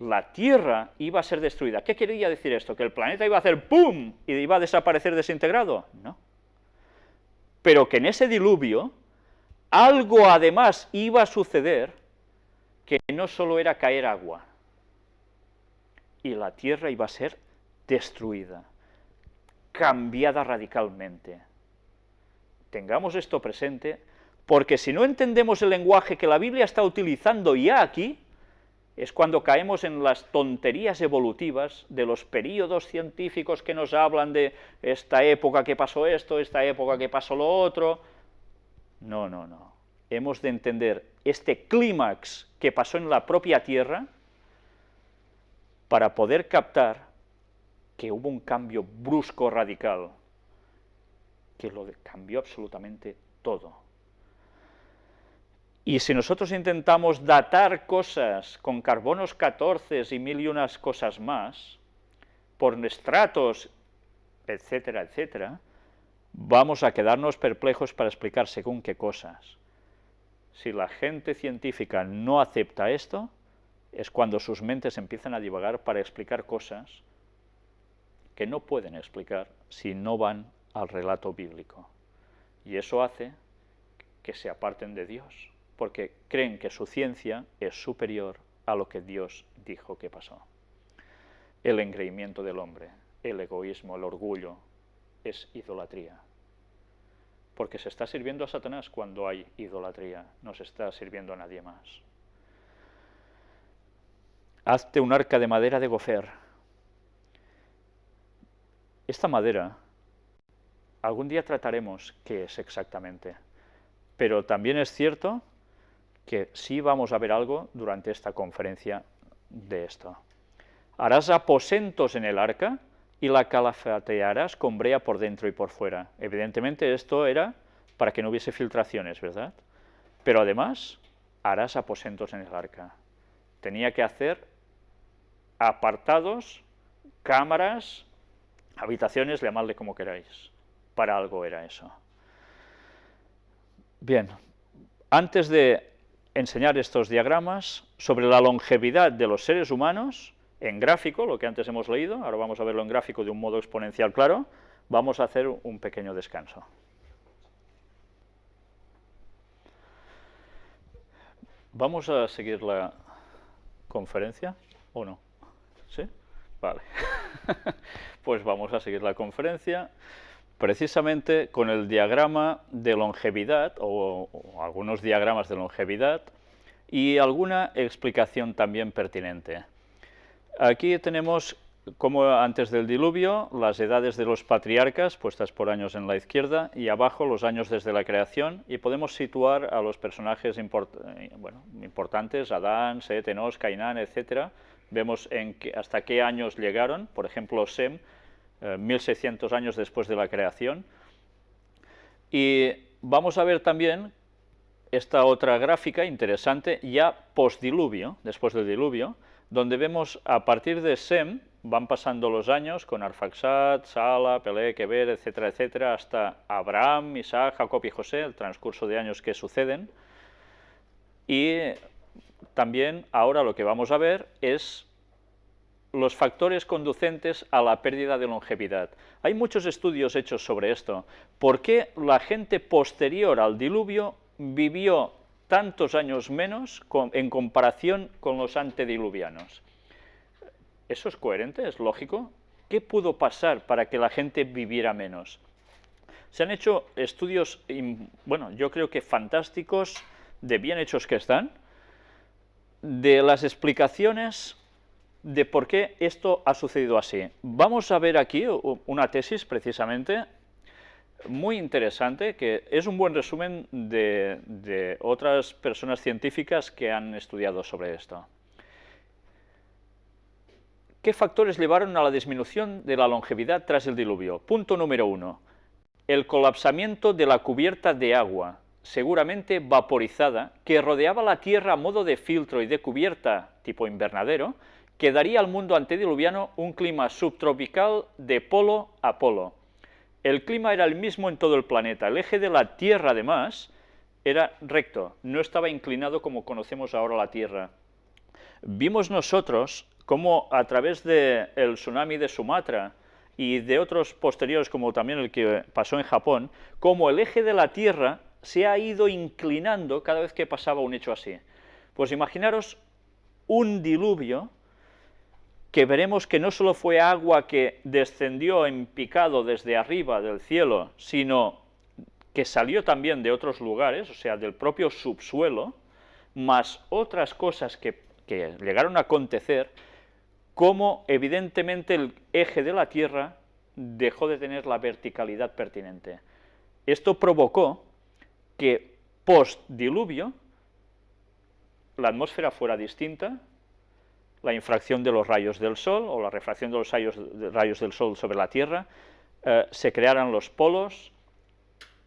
La tierra iba a ser destruida. ¿Qué quería decir esto? ¿Que el planeta iba a hacer ¡pum! Y iba a desaparecer desintegrado? No. Pero que en ese diluvio algo además iba a suceder, que no solo era caer agua, y la tierra iba a ser destruida, cambiada radicalmente. Tengamos esto presente, porque si no entendemos el lenguaje que la Biblia está utilizando ya aquí, es cuando caemos en las tonterías evolutivas de los períodos científicos que nos hablan de esta época que pasó esto, esta época que pasó lo otro. No, no, no. Hemos de entender este clímax que pasó en la propia Tierra para poder captar que hubo un cambio brusco, radical, que lo cambió absolutamente todo. Y si nosotros intentamos datar cosas con carbonos 14 y mil y unas cosas más, por estratos, etcétera, etcétera, vamos a quedarnos perplejos para explicar según qué cosas. Si la gente científica no acepta esto, es cuando sus mentes empiezan a divagar para explicar cosas que no pueden explicar si no van al relato bíblico. Y eso hace que se aparten de Dios, porque creen que su ciencia es superior a lo que Dios dijo que pasó. El engreimiento del hombre, el egoísmo, el orgullo, es idolatría. Porque se está sirviendo a Satanás cuando hay idolatría, no se está sirviendo a nadie más. Hazte un arca de madera de gofer. Esta madera, algún día trataremos qué es exactamente, pero también es cierto que sí vamos a ver algo durante esta conferencia de esto. Harás aposentos en el arca y la calafatearás con brea por dentro y por fuera. Evidentemente esto era para que no hubiese filtraciones, ¿verdad? Pero además harás aposentos en el arca. Tenía que hacer apartados, cámaras, habitaciones, llamadle como queráis. Para algo era eso. Bien, antes de enseñar estos diagramas sobre la longevidad de los seres humanos, en gráfico, lo que antes hemos leído, ahora vamos a verlo en gráfico de un modo exponencial claro, vamos a hacer un pequeño descanso. ¿Vamos a seguir la conferencia o no? ¿Sí? Vale. Pues vamos a seguir la conferencia precisamente con el diagrama de longevidad o algunos diagramas de longevidad y alguna explicación también pertinente. Aquí tenemos, como antes del diluvio, las edades de los patriarcas, puestas por años en la izquierda, y abajo los años desde la creación, y podemos situar a los personajes importantes, Adán, Set, Enos, Cainán, etc. Vemos hasta qué años llegaron. Por ejemplo, Sem 1600 años después de la creación. Y vamos a ver también esta otra gráfica interesante, ya postdiluvio, después del diluvio, donde vemos a partir de Sem, van pasando los años con Arfaxad, Sala, Peleg, Eber, etcétera, etcétera, hasta Abraham, Isaac, Jacob y José, el transcurso de años que suceden. Y también ahora lo que vamos a ver es los factores conducentes a la pérdida de longevidad. Hay muchos estudios hechos sobre esto. ¿Por qué la gente posterior al diluvio vivió tantos años menos en comparación con los antediluvianos? ¿Eso es coherente? ¿Es lógico? ¿Qué pudo pasar para que la gente viviera menos? Se han hecho estudios, bueno, yo creo que fantásticos, de bien hechos que están, de las explicaciones de por qué esto ha sucedido así. Vamos a ver aquí una tesis, precisamente, muy interesante, que es un buen resumen de otras personas científicas que han estudiado sobre esto. ¿Qué factores llevaron a la disminución de la longevidad tras el diluvio? Punto número 1. El colapsamiento de la cubierta de agua, seguramente vaporizada, que rodeaba la Tierra a modo de filtro y de cubierta tipo invernadero, que daría al mundo antediluviano un clima subtropical de polo a polo. El clima era el mismo en todo el planeta. El eje de la Tierra, además, era recto, no estaba inclinado como conocemos ahora la Tierra. Vimos nosotros cómo a través del tsunami de Sumatra y de otros posteriores, como también el que pasó en Japón, cómo el eje de la Tierra se ha ido inclinando cada vez que pasaba un hecho así. Pues imaginaros un diluvio que veremos que no solo fue agua que descendió en picado desde arriba del cielo, sino que salió también de otros lugares, o sea, del propio subsuelo, más otras cosas que llegaron a acontecer, como evidentemente el eje de la Tierra dejó de tener la verticalidad pertinente. Esto provocó que post-diluvio la atmósfera fuera distinta, la infracción de los rayos del Sol, o la refracción de los rayos del Sol sobre la Tierra, se crearan los polos,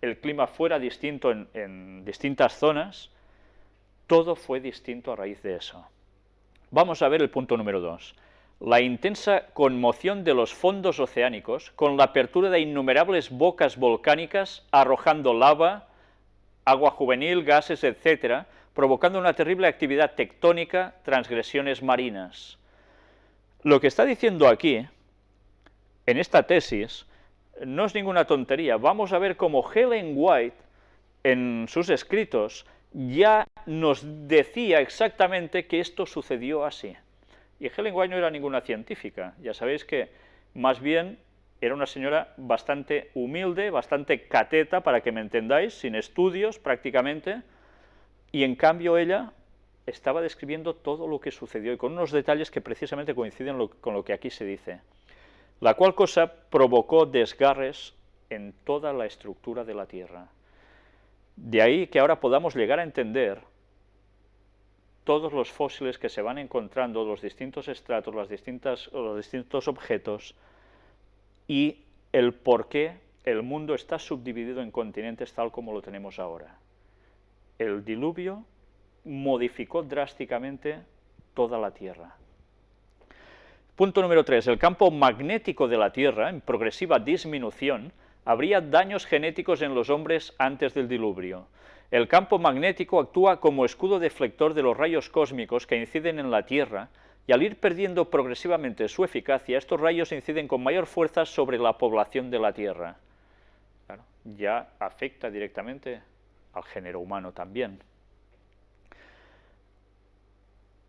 el clima fuera distinto en distintas zonas, todo fue distinto a raíz de eso. Vamos a ver el punto número 2. La intensa conmoción de los fondos oceánicos, con la apertura de innumerables bocas volcánicas arrojando lava, agua juvenil, gases, etc., provocando una terrible actividad tectónica, transgresiones marinas. Lo que está diciendo aquí, en esta tesis, no es ninguna tontería. Vamos a ver cómo Ellen White, en sus escritos, ya nos decía exactamente que esto sucedió así. Y Ellen White no era ninguna científica, ya sabéis que más bien era una señora bastante humilde, bastante cateta, para que me entendáis, sin estudios prácticamente, y en cambio ella estaba describiendo todo lo que sucedió y con unos detalles que precisamente coinciden con lo que aquí se dice, la cual cosa provocó desgarres en toda la estructura de la Tierra. De ahí que ahora podamos llegar a entender todos los fósiles que se van encontrando, los distintos estratos, los distintos objetos, y el por qué el mundo está subdividido en continentes tal como lo tenemos ahora. El diluvio modificó drásticamente toda la Tierra. Punto número 3. El campo magnético de la Tierra, en progresiva disminución, habría daños genéticos en los hombres antes del diluvio. El campo magnético actúa como escudo deflector de los rayos cósmicos que inciden en la Tierra, y al ir perdiendo progresivamente su eficacia, estos rayos inciden con mayor fuerza sobre la población de la Tierra. Claro, ya afecta directamente al género humano también.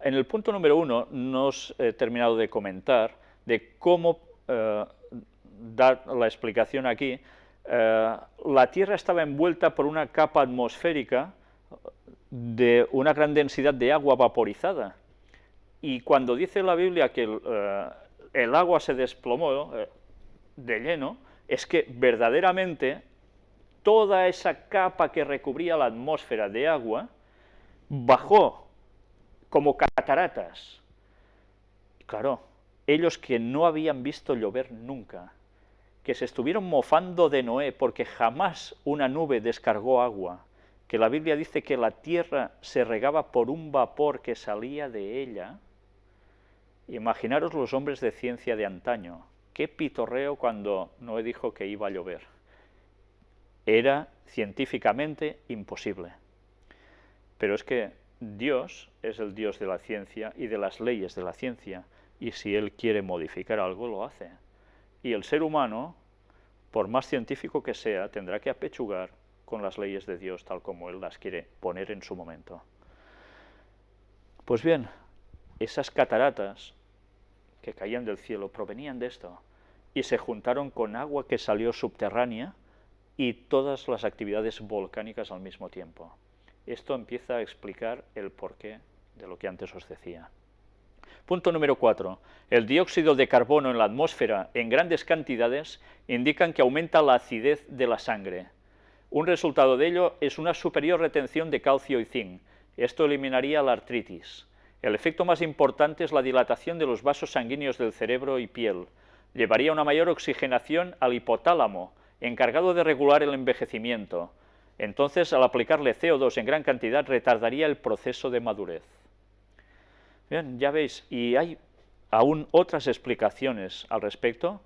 En el punto número 1 no os he terminado de comentar de cómo dar la explicación aquí. La Tierra estaba envuelta por una capa atmosférica de una gran densidad de agua vaporizada, y cuando dice la Biblia que el agua se desplomó de lleno, es que verdaderamente toda esa capa que recubría la atmósfera de agua bajó como cataratas. Claro, ellos que no habían visto llover nunca, que se estuvieron mofando de Noé porque jamás una nube descargó agua, que la Biblia dice que la tierra se regaba por un vapor que salía de ella. Imaginaros los hombres de ciencia de antaño, qué pitorreo cuando Noé dijo que iba a llover. Era científicamente imposible. Pero es que Dios es el Dios de la ciencia y de las leyes de la ciencia, y si Él quiere modificar algo, lo hace. Y el ser humano, por más científico que sea, tendrá que apechugar con las leyes de Dios tal como Él las quiere poner en su momento. Pues bien, esas cataratas que caían del cielo provenían de esto, y se juntaron con agua que salió subterránea y todas las actividades volcánicas al mismo tiempo. Esto empieza a explicar el porqué de lo que antes os decía. Punto número 4. El dióxido de carbono en la atmósfera en grandes cantidades indican que aumenta la acidez de la sangre. Un resultado de ello es una superior retención de calcio y zinc. Esto eliminaría la artritis. El efecto más importante es la dilatación de los vasos sanguíneos del cerebro y piel. Llevaría una mayor oxigenación al hipotálamo, encargado de regular el envejecimiento. Entonces, al aplicarle CO2 en gran cantidad, retardaría el proceso de madurez. Bien, ya veis, y hay aún otras explicaciones al respecto,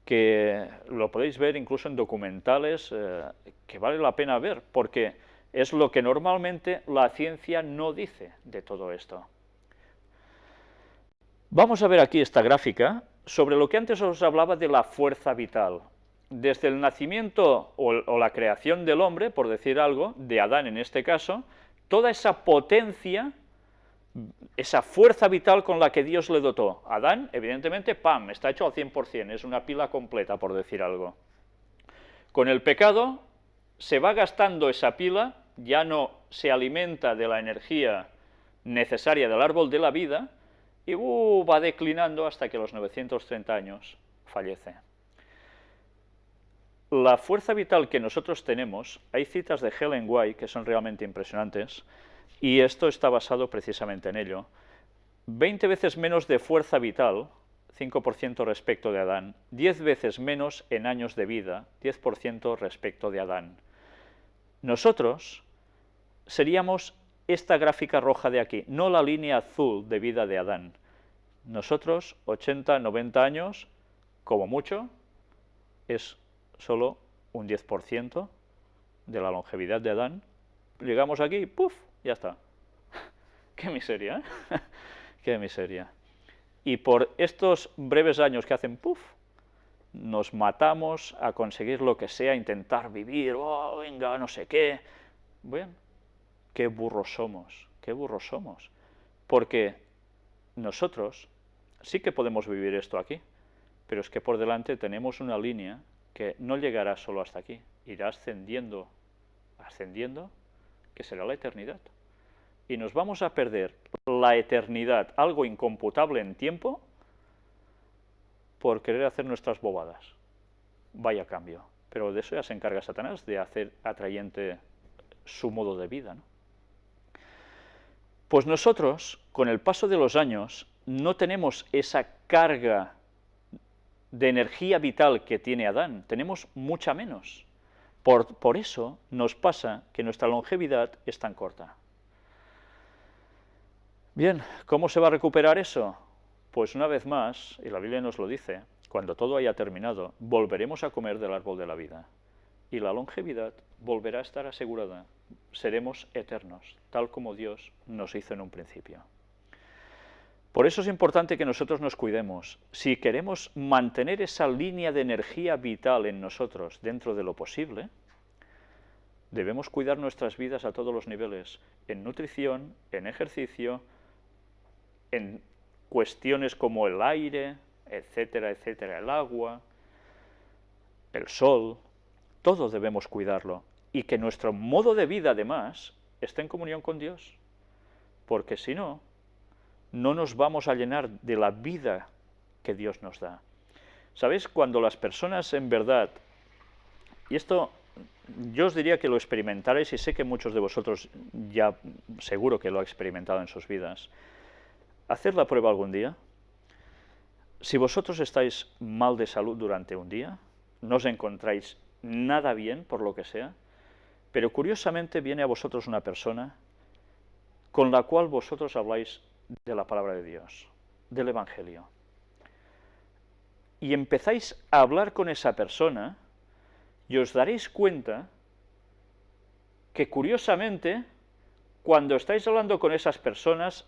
que lo podéis ver incluso en documentales que vale la pena ver, porque es lo que normalmente la ciencia no dice de todo esto. Vamos a ver aquí esta gráfica sobre lo que antes os hablaba de la fuerza vital. Desde el nacimiento o la creación del hombre, por decir algo, de Adán en este caso, toda esa potencia, esa fuerza vital con la que Dios le dotó. Adán, evidentemente, ¡pam!, está hecho al 100%, es una pila completa, por decir algo. Con el pecado se va gastando esa pila, ya no se alimenta de la energía necesaria del árbol de la vida, y va declinando hasta que a los 930 años fallece. La fuerza vital que nosotros tenemos, hay citas de Ellen White que son realmente impresionantes, y esto está basado precisamente en ello. 20 veces menos de fuerza vital, 5% respecto de Adán, 10 veces menos en años de vida, 10% respecto de Adán. Nosotros seríamos esta gráfica roja de aquí, no la línea azul de vida de Adán. Nosotros, 80, 90 años, como mucho, es solo un 10% de la longevidad de Adán. Llegamos aquí, ¡puf!, ya está. ¡Qué miseria! ¡Qué miseria! Y por estos breves años que hacen ¡puf!, nos matamos a conseguir lo que sea, intentar vivir, ¡oh, venga, no sé qué! Bueno, qué burros somos, porque nosotros sí que podemos vivir esto aquí, pero es que por delante tenemos una línea que no llegará solo hasta aquí, irá ascendiendo, que será la eternidad. Y nos vamos a perder la eternidad, algo incomputable en tiempo, por querer hacer nuestras bobadas. Vaya cambio. Pero de eso ya se encarga Satanás, de hacer atrayente su modo de vida, ¿no? Pues nosotros, con el paso de los años, no tenemos esa carga de energía vital que tiene Adán, tenemos mucha menos. Por eso nos pasa que nuestra longevidad es tan corta. Bien, ¿cómo se va a recuperar eso? Pues una vez más, y la Biblia nos lo dice, cuando todo haya terminado, volveremos a comer del árbol de la vida. Y la longevidad volverá a estar asegurada. Seremos eternos, tal como Dios nos hizo en un principio. Por eso es importante que nosotros nos cuidemos. Si queremos mantener esa línea de energía vital en nosotros dentro de lo posible, debemos cuidar nuestras vidas a todos los niveles, en nutrición, en ejercicio, en cuestiones como el aire, etcétera, etcétera, el agua, el sol, todo debemos cuidarlo. Y que nuestro modo de vida, además, esté en comunión con Dios. Porque si no, no nos vamos a llenar de la vida que Dios nos da. ¿Sabéis? Cuando las personas en verdad, y esto yo os diría que lo experimentaréis, y sé que muchos de vosotros ya seguro que lo ha experimentado en sus vidas, haced la prueba algún día. Si vosotros estáis mal de salud durante un día, no os encontráis nada bien, por lo que sea, pero curiosamente viene a vosotros una persona con la cual vosotros habláis de la palabra de Dios, del Evangelio. Y empezáis a hablar con esa persona y os daréis cuenta que curiosamente, cuando estáis hablando con esas personas,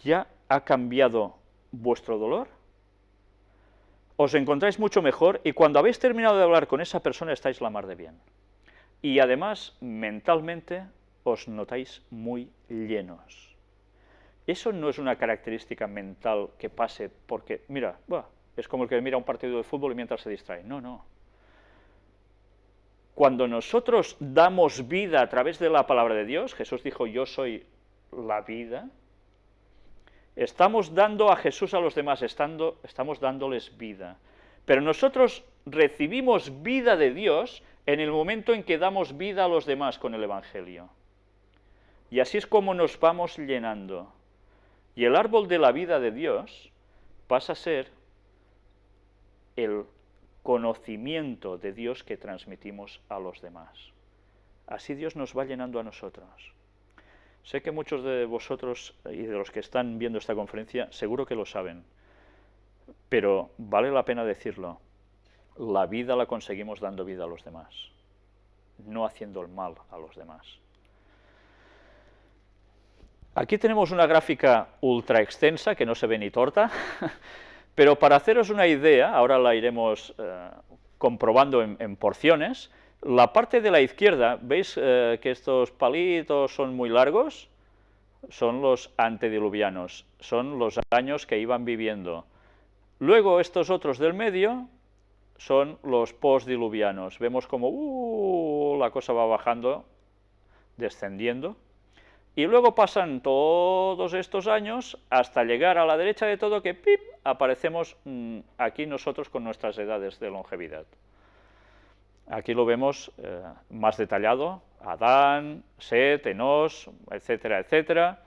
ya ha cambiado vuestro dolor, os encontráis mucho mejor y cuando habéis terminado de hablar con esa persona estáis la mar de bien. Y además, mentalmente, os notáis muy llenos. Eso no es una característica mental que pase porque, mira, es como el que mira un partido de fútbol y mientras se distrae. No, no. Cuando nosotros damos vida a través de la palabra de Dios, Jesús dijo, yo soy la vida, estamos dando a Jesús a los demás, estamos dándoles vida. Pero nosotros recibimos vida de Dios en el momento en que damos vida a los demás con el Evangelio. Y así es como nos vamos llenando. Y el árbol de la vida de Dios pasa a ser el conocimiento de Dios que transmitimos a los demás. Así Dios nos va llenando a nosotros. Sé que muchos de vosotros y de los que están viendo esta conferencia seguro que lo saben, pero vale la pena decirlo. La vida la conseguimos dando vida a los demás, no haciendo el mal a los demás. Aquí tenemos una gráfica ultra extensa que no se ve ni torta, pero para haceros una idea, ahora la iremos comprobando en porciones. La parte de la izquierda, ¿veis que estos palitos son muy largos? Son los antediluvianos, son los años que iban viviendo. Luego estos otros del medio son los postdiluvianos. Vemos como la cosa va bajando, descendiendo. Y luego pasan todos estos años hasta llegar a la derecha de todo que ¡pip!, aparecemos aquí nosotros con nuestras edades de longevidad. Aquí lo vemos más detallado, Adán, Set, Enós, etcétera, etcétera,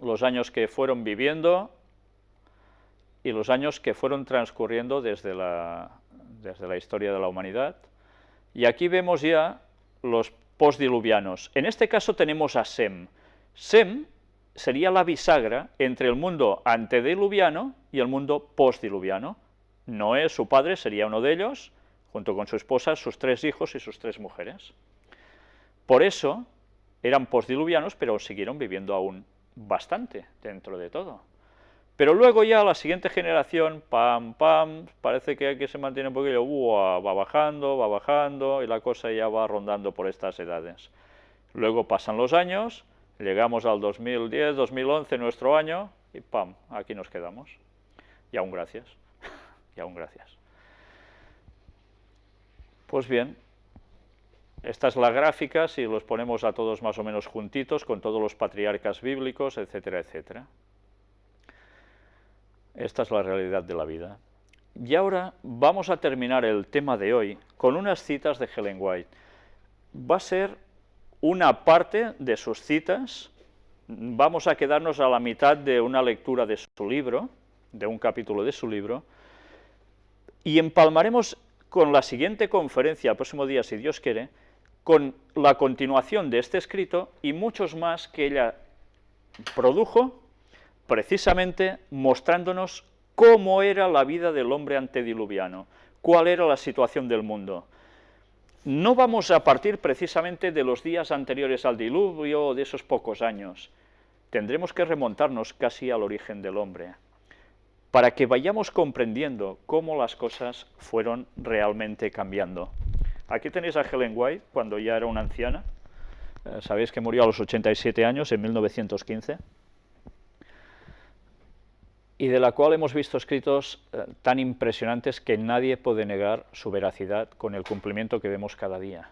los años que fueron viviendo y los años que fueron transcurriendo desde la historia de la humanidad. Y aquí vemos ya los postdiluvianos. En este caso tenemos a Sem. Sem sería la bisagra entre el mundo antediluviano y el mundo postdiluviano. Noé, su padre, sería uno de ellos, junto con su esposa, sus 3 hijos y sus 3 mujeres. Por eso eran postdiluvianos, pero siguieron viviendo aún bastante dentro de todo. Pero luego ya la siguiente generación, parece que aquí se mantiene un poquillo, va bajando, y la cosa ya va rondando por estas edades. Luego pasan los años, llegamos al 2010, 2011, nuestro año, y aquí nos quedamos. Y aún gracias, y aún gracias. Pues bien, esta es la gráfica, si los ponemos a todos más o menos juntitos, con todos los patriarcas bíblicos, etcétera, etcétera. Esta es la realidad de la vida. Y ahora vamos a terminar el tema de hoy con unas citas de Ellen White. Va a ser una parte de sus citas, vamos a quedarnos a la mitad de una lectura de su libro, de un capítulo de su libro, y empalmaremos con la siguiente conferencia, el próximo día, si Dios quiere, con la continuación de este escrito y muchos más que ella produjo, precisamente mostrándonos cómo era la vida del hombre antediluviano, cuál era la situación del mundo. No vamos a partir precisamente de los días anteriores al diluvio o de esos pocos años. Tendremos que remontarnos casi al origen del hombre, para que vayamos comprendiendo cómo las cosas fueron realmente cambiando. Aquí tenéis a Ellen White, cuando ya era una anciana. Sabéis que murió a los 87 años, en 1915. Y de la cual hemos visto escritos tan impresionantes que nadie puede negar su veracidad con el cumplimiento que vemos cada día.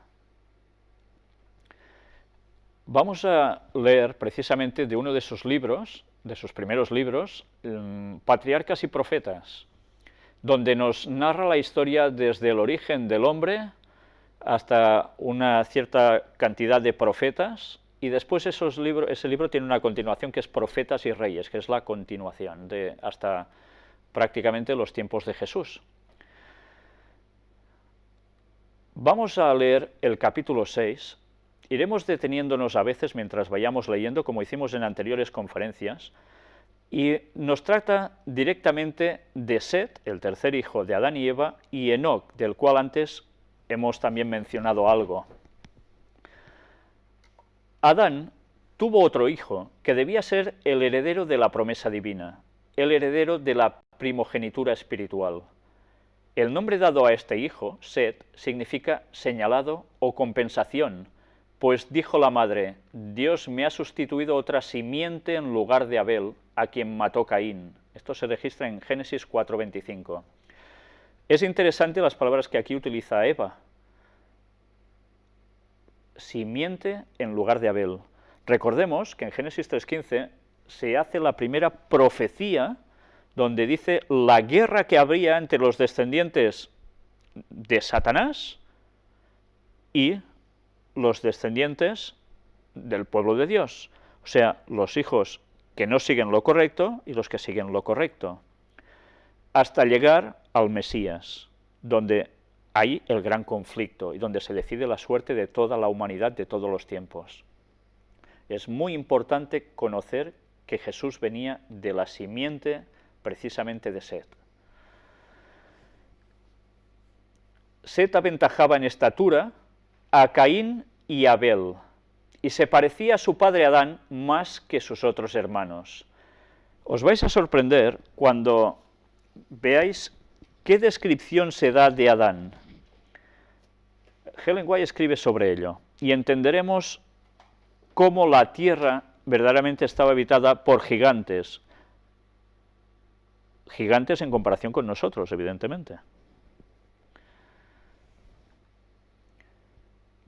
Vamos a leer precisamente de uno de sus libros, de sus primeros libros, Patriarcas y Profetas, donde nos narra la historia desde el origen del hombre hasta una cierta cantidad de profetas, y después ese libro tiene una continuación que es Profetas y Reyes, que es la continuación hasta prácticamente los tiempos de Jesús. Vamos a leer el capítulo 6. Iremos deteniéndonos a veces mientras vayamos leyendo, como hicimos en anteriores conferencias, y nos trata directamente de Set, el tercer hijo de Adán y Eva, y Enoc, del cual antes hemos también mencionado algo. Adán tuvo otro hijo, que debía ser el heredero de la promesa divina, el heredero de la primogenitura espiritual. El nombre dado a este hijo, Set, significa señalado o compensación, pues dijo la madre, Dios me ha sustituido otra simiente en lugar de Abel, a quien mató Caín. Esto se registra en Génesis 4:25. Es interesante las palabras que aquí utiliza Eva. Simiente en lugar de Abel. Recordemos que en Génesis 3:15 se hace la primera profecía donde dice la guerra que habría entre los descendientes de Satanás y los descendientes del pueblo de Dios, o sea, los hijos que no siguen lo correcto y los que siguen lo correcto, hasta llegar al Mesías, donde hay el gran conflicto y donde se decide la suerte de toda la humanidad de todos los tiempos. Es muy importante conocer que Jesús venía de la simiente precisamente de Set. Set aventajaba en estatura a Caín y Abel, y se parecía a su padre Adán más que sus otros hermanos. Os vais a sorprender cuando veáis qué descripción se da de Adán. Ellen White escribe sobre ello, y entenderemos cómo la tierra verdaderamente estaba habitada por gigantes. Gigantes en comparación con nosotros, evidentemente.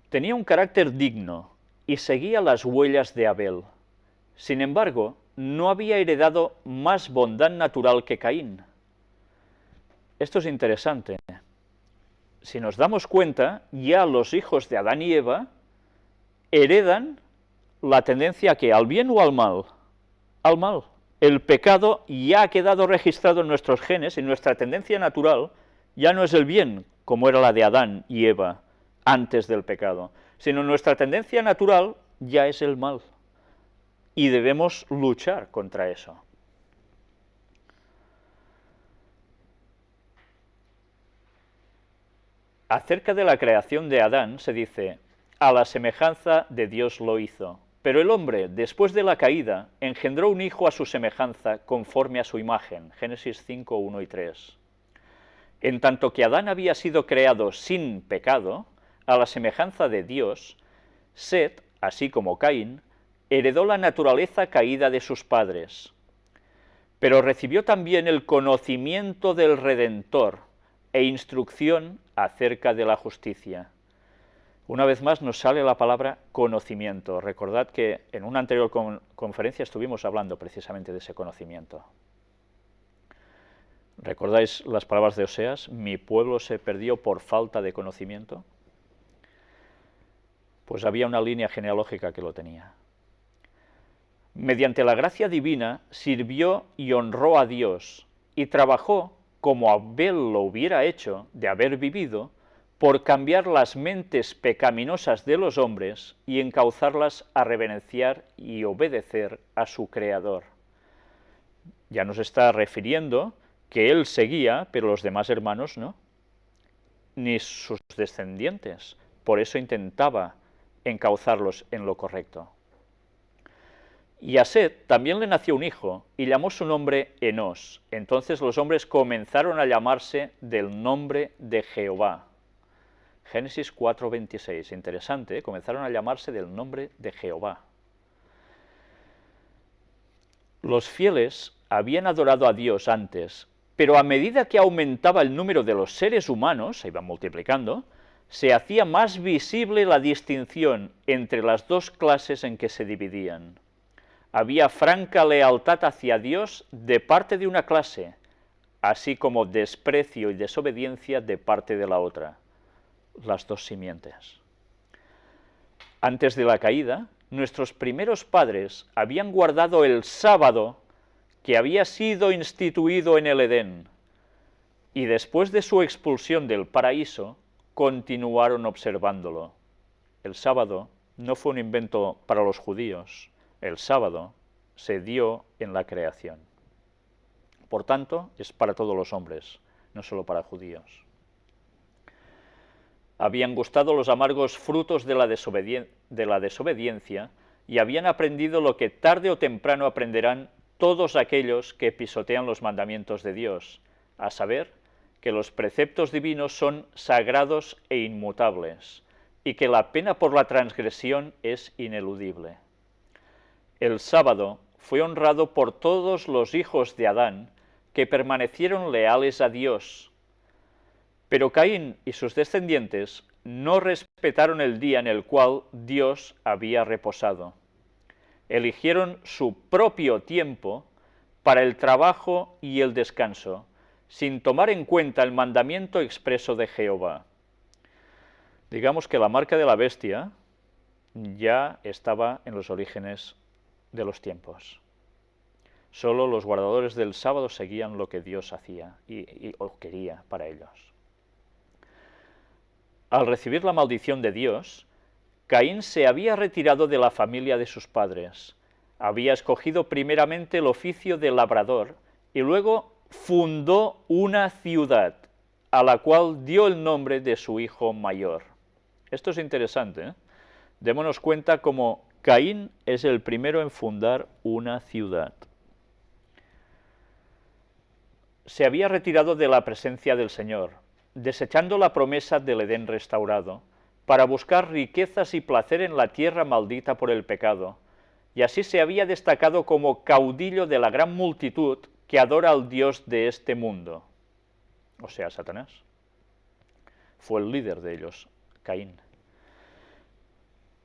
Tenía un carácter digno y seguía las huellas de Abel. Sin embargo, no había heredado más bondad natural que Caín. Esto es interesante. Si nos damos cuenta, ya los hijos de Adán y Eva heredan la tendencia que al bien o al mal. Al mal. El pecado ya ha quedado registrado en nuestros genes y nuestra tendencia natural ya no es el bien, como era la de Adán y Eva antes del pecado, sino nuestra tendencia natural ya es el mal. Y debemos luchar contra eso. Acerca de la creación de Adán se dice, a la semejanza de Dios lo hizo. Pero el hombre, después de la caída, engendró un hijo a su semejanza, conforme a su imagen. Génesis 5, 1 y 3. En tanto que Adán había sido creado sin pecado, a la semejanza de Dios, Set, así como Caín, heredó la naturaleza caída de sus padres. Pero recibió también el conocimiento del Redentor e instrucción acerca de la justicia. Una vez más nos sale la palabra conocimiento. Recordad que en una anterior conferencia estuvimos hablando precisamente de ese conocimiento. ¿Recordáis las palabras de Oseas? Mi pueblo se perdió por falta de conocimiento. Pues había una línea genealógica que lo tenía. Mediante la gracia divina sirvió y honró a Dios y trabajó como Abel lo hubiera hecho de haber vivido, por cambiar las mentes pecaminosas de los hombres y encauzarlas a reverenciar y obedecer a su Creador. Ya nos está refiriendo que él seguía, pero los demás hermanos no, ni sus descendientes. Por eso intentaba encauzarlos en lo correcto. Y a Set también le nació un hijo, y llamó su nombre Enos. Entonces los hombres comenzaron a llamarse del nombre de Jehová. Génesis 4:26, interesante, ¿eh? Comenzaron a llamarse del nombre de Jehová. Los fieles habían adorado a Dios antes, pero a medida que aumentaba el número de los seres humanos, se iban multiplicando, se hacía más visible la distinción entre las dos clases en que se dividían. Había franca lealtad hacia Dios de parte de una clase, así como desprecio y desobediencia de parte de la otra. Las dos simientes. Antes de la caída, nuestros primeros padres habían guardado el sábado que había sido instituido en el Edén, y después de su expulsión del paraíso, continuaron observándolo. El sábado no fue un invento para los judíos, el sábado se dio en la creación. Por tanto, es para todos los hombres, no solo para judíos. Habían gustado los amargos frutos de la desobediencia y habían aprendido lo que tarde o temprano aprenderán todos aquellos que pisotean los mandamientos de Dios, a saber, que los preceptos divinos son sagrados e inmutables, y que la pena por la transgresión es ineludible. El sábado fue honrado por todos los hijos de Adán que permanecieron leales a Dios, pero Caín y sus descendientes no respetaron el día en el cual Dios había reposado. Eligieron su propio tiempo para el trabajo y el descanso, sin tomar en cuenta el mandamiento expreso de Jehová. Digamos que la marca de la bestia ya estaba en los orígenes de los tiempos. Solo los guardadores del sábado seguían lo que Dios hacía o quería para ellos. Al recibir la maldición de Dios, Caín se había retirado de la familia de sus padres, había escogido primeramente el oficio de labrador y luego fundó una ciudad, a la cual dio el nombre de su hijo mayor. Esto es interesante, ¿eh? Démonos cuenta cómo Caín es el primero en fundar una ciudad. Se había retirado de la presencia del Señor, desechando la promesa del Edén restaurado, para buscar riquezas y placer en la tierra maldita por el pecado, y así se había destacado como caudillo de la gran multitud que adora al Dios de este mundo, o sea, Satanás. Fue el líder de ellos, Caín.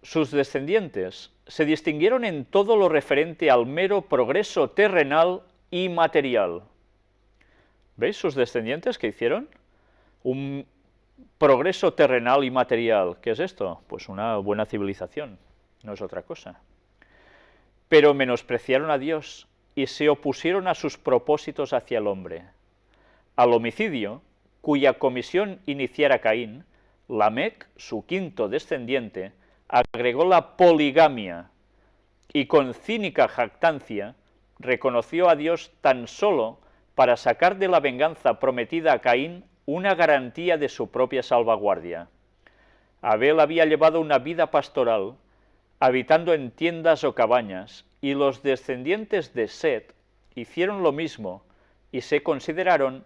Sus descendientes se distinguieron en todo lo referente al mero progreso terrenal y material. ¿Veis sus descendientes qué hicieron? Un progreso terrenal y material. ¿Qué es esto? Pues una buena civilización, no es otra cosa. Pero menospreciaron a Dios y se opusieron a sus propósitos hacia el hombre. Al homicidio, cuya comisión iniciara Caín, Lamec, su quinto descendiente, agregó la poligamia y con cínica jactancia reconoció a Dios tan solo para sacar de la venganza prometida a Caín una garantía de su propia salvaguardia. Abel había llevado una vida pastoral, habitando en tiendas o cabañas, y los descendientes de Set hicieron lo mismo y se consideraron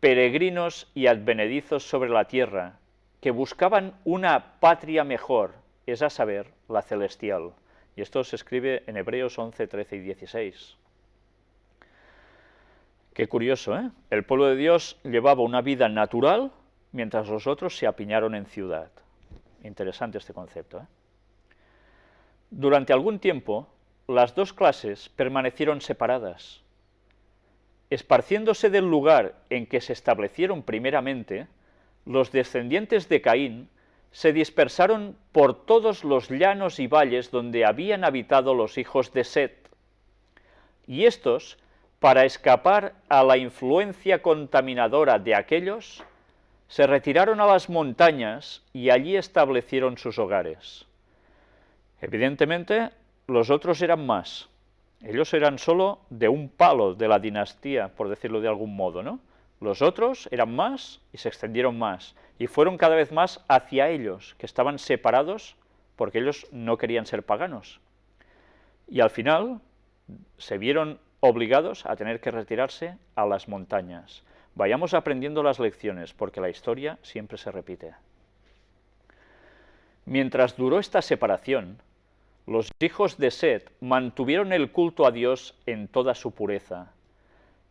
peregrinos y advenedizos sobre la tierra, que buscaban una patria mejor, es a saber, la celestial. Y esto se escribe en Hebreos 11, 13 y 16. Qué curioso, ¿eh? El pueblo de Dios llevaba una vida natural, mientras los otros se apiñaron en ciudad. Interesante este concepto, ¿eh? Durante algún tiempo, las dos clases permanecieron separadas. Esparciéndose del lugar en que se establecieron primeramente, los descendientes de Caín se dispersaron por todos los llanos y valles donde habían habitado los hijos de Set. Y estos, para escapar a la influencia contaminadora de aquellos, se retiraron a las montañas y allí establecieron sus hogares. Evidentemente, los otros eran más. Ellos eran solo de un palo de la dinastía, por decirlo de algún modo, ¿no? Los otros eran más y se extendieron más, y fueron cada vez más hacia ellos, que estaban separados porque ellos no querían ser paganos. Y al final se vieron obligados a tener que retirarse a las montañas. Vayamos aprendiendo las lecciones, porque la historia siempre se repite. Mientras duró esta separación, los hijos de Set mantuvieron el culto a Dios en toda su pureza,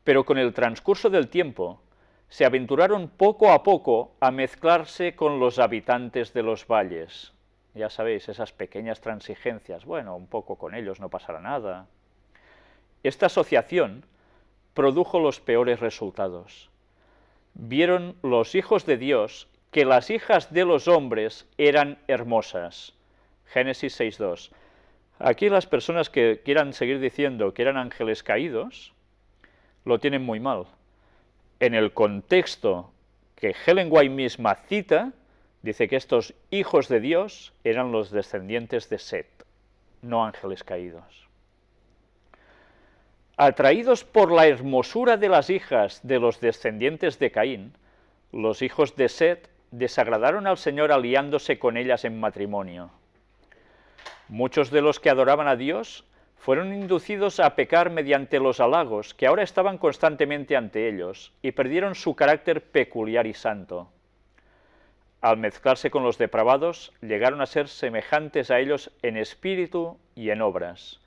pero con el transcurso del tiempo se aventuraron poco a poco a mezclarse con los habitantes de los valles. Ya sabéis, esas pequeñas transigencias, bueno, un poco con ellos no pasará nada. Esta asociación produjo los peores resultados. Vieron los hijos de Dios que las hijas de los hombres eran hermosas. Génesis 6:2. Aquí las personas que quieran seguir diciendo que eran ángeles caídos, lo tienen muy mal. En el contexto que Helen White misma cita, Dice que estos hijos de Dios eran los descendientes de Set, no ángeles caídos. Atraídos por la hermosura de las hijas de los descendientes de Caín, los hijos de Set desagradaron al Señor aliándose con ellas en matrimonio. Muchos de los que adoraban a Dios fueron inducidos a pecar mediante los halagos que ahora estaban constantemente ante ellos y perdieron su carácter peculiar y santo. Al mezclarse con los depravados, llegaron a ser semejantes a ellos en espíritu y en obras.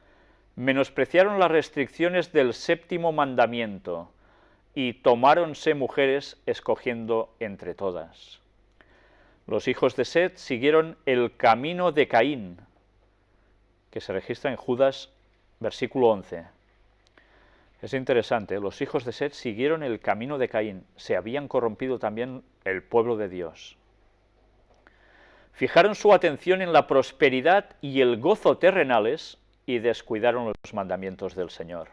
Menospreciaron las restricciones del séptimo mandamiento y tomáronse mujeres escogiendo entre todas. Los hijos de Set siguieron el camino de Caín, que se registra en Judas, versículo 11. Es interesante, los hijos de Set siguieron el camino de Caín, se habían corrompido también el pueblo de Dios. Fijaron su atención en la prosperidad y el gozo terrenales y descuidaron los mandamientos del Señor.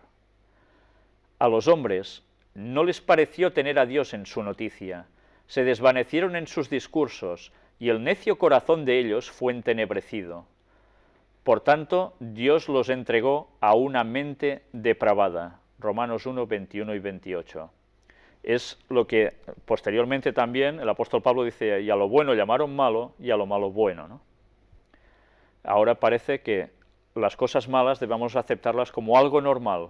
A los hombres no les pareció tener a Dios en su noticia, se desvanecieron en sus discursos y el necio corazón de ellos fue entenebrecido. Por tanto, Dios los entregó a una mente depravada. Romanos 1, 21 y 28. Es lo que posteriormente también el apóstol Pablo dice, y a lo bueno llamaron malo, y a lo malo bueno, ¿no? Ahora parece que las cosas malas debemos aceptarlas como algo normal.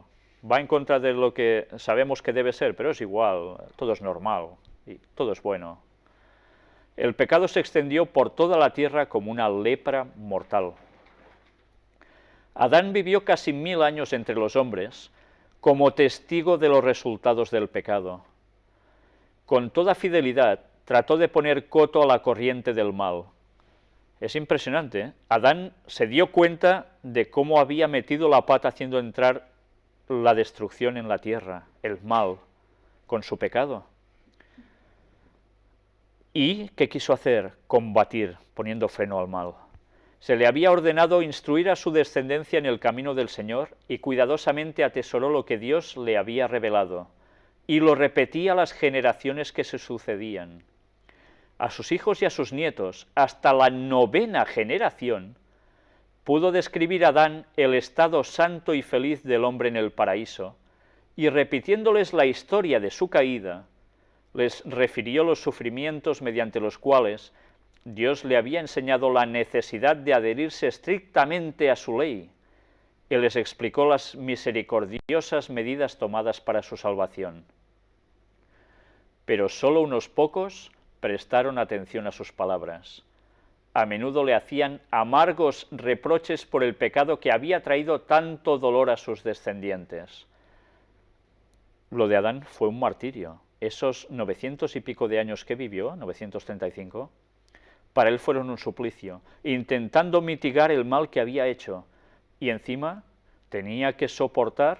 Va en contra de lo que sabemos que debe ser, pero es igual, todo es normal, y todo es bueno. El pecado se extendió por toda la tierra como una lepra mortal. Adán vivió casi 1000 años entre los hombres como testigo de los resultados del pecado. Con toda fidelidad trató de poner coto a la corriente del mal. Es impresionante, ¿eh? Adán se dio cuenta de cómo había metido la pata haciendo entrar la destrucción en la tierra, el mal, con su pecado. ¿Y qué quiso hacer? Combatir, poniendo freno al mal. Se le había ordenado instruir a su descendencia en el camino del Señor y cuidadosamente atesoró lo que Dios le había revelado, y lo repetía a las generaciones que se sucedían. A sus hijos y a sus nietos, hasta la 9ª generación, pudo describir Adán el estado santo y feliz del hombre en el paraíso, y repitiéndoles la historia de su caída, les refirió los sufrimientos mediante los cuales Dios le había enseñado la necesidad de adherirse estrictamente a su ley, y les explicó las misericordiosas medidas tomadas para su salvación. Pero solo unos pocos prestaron atención a sus palabras. A menudo le hacían amargos reproches por el pecado que había traído tanto dolor a sus descendientes. Lo de Adán fue un martirio. Esos 900 y pico de años que vivió, 935, para él fueron un suplicio, intentando mitigar el mal que había hecho, y encima tenía que soportar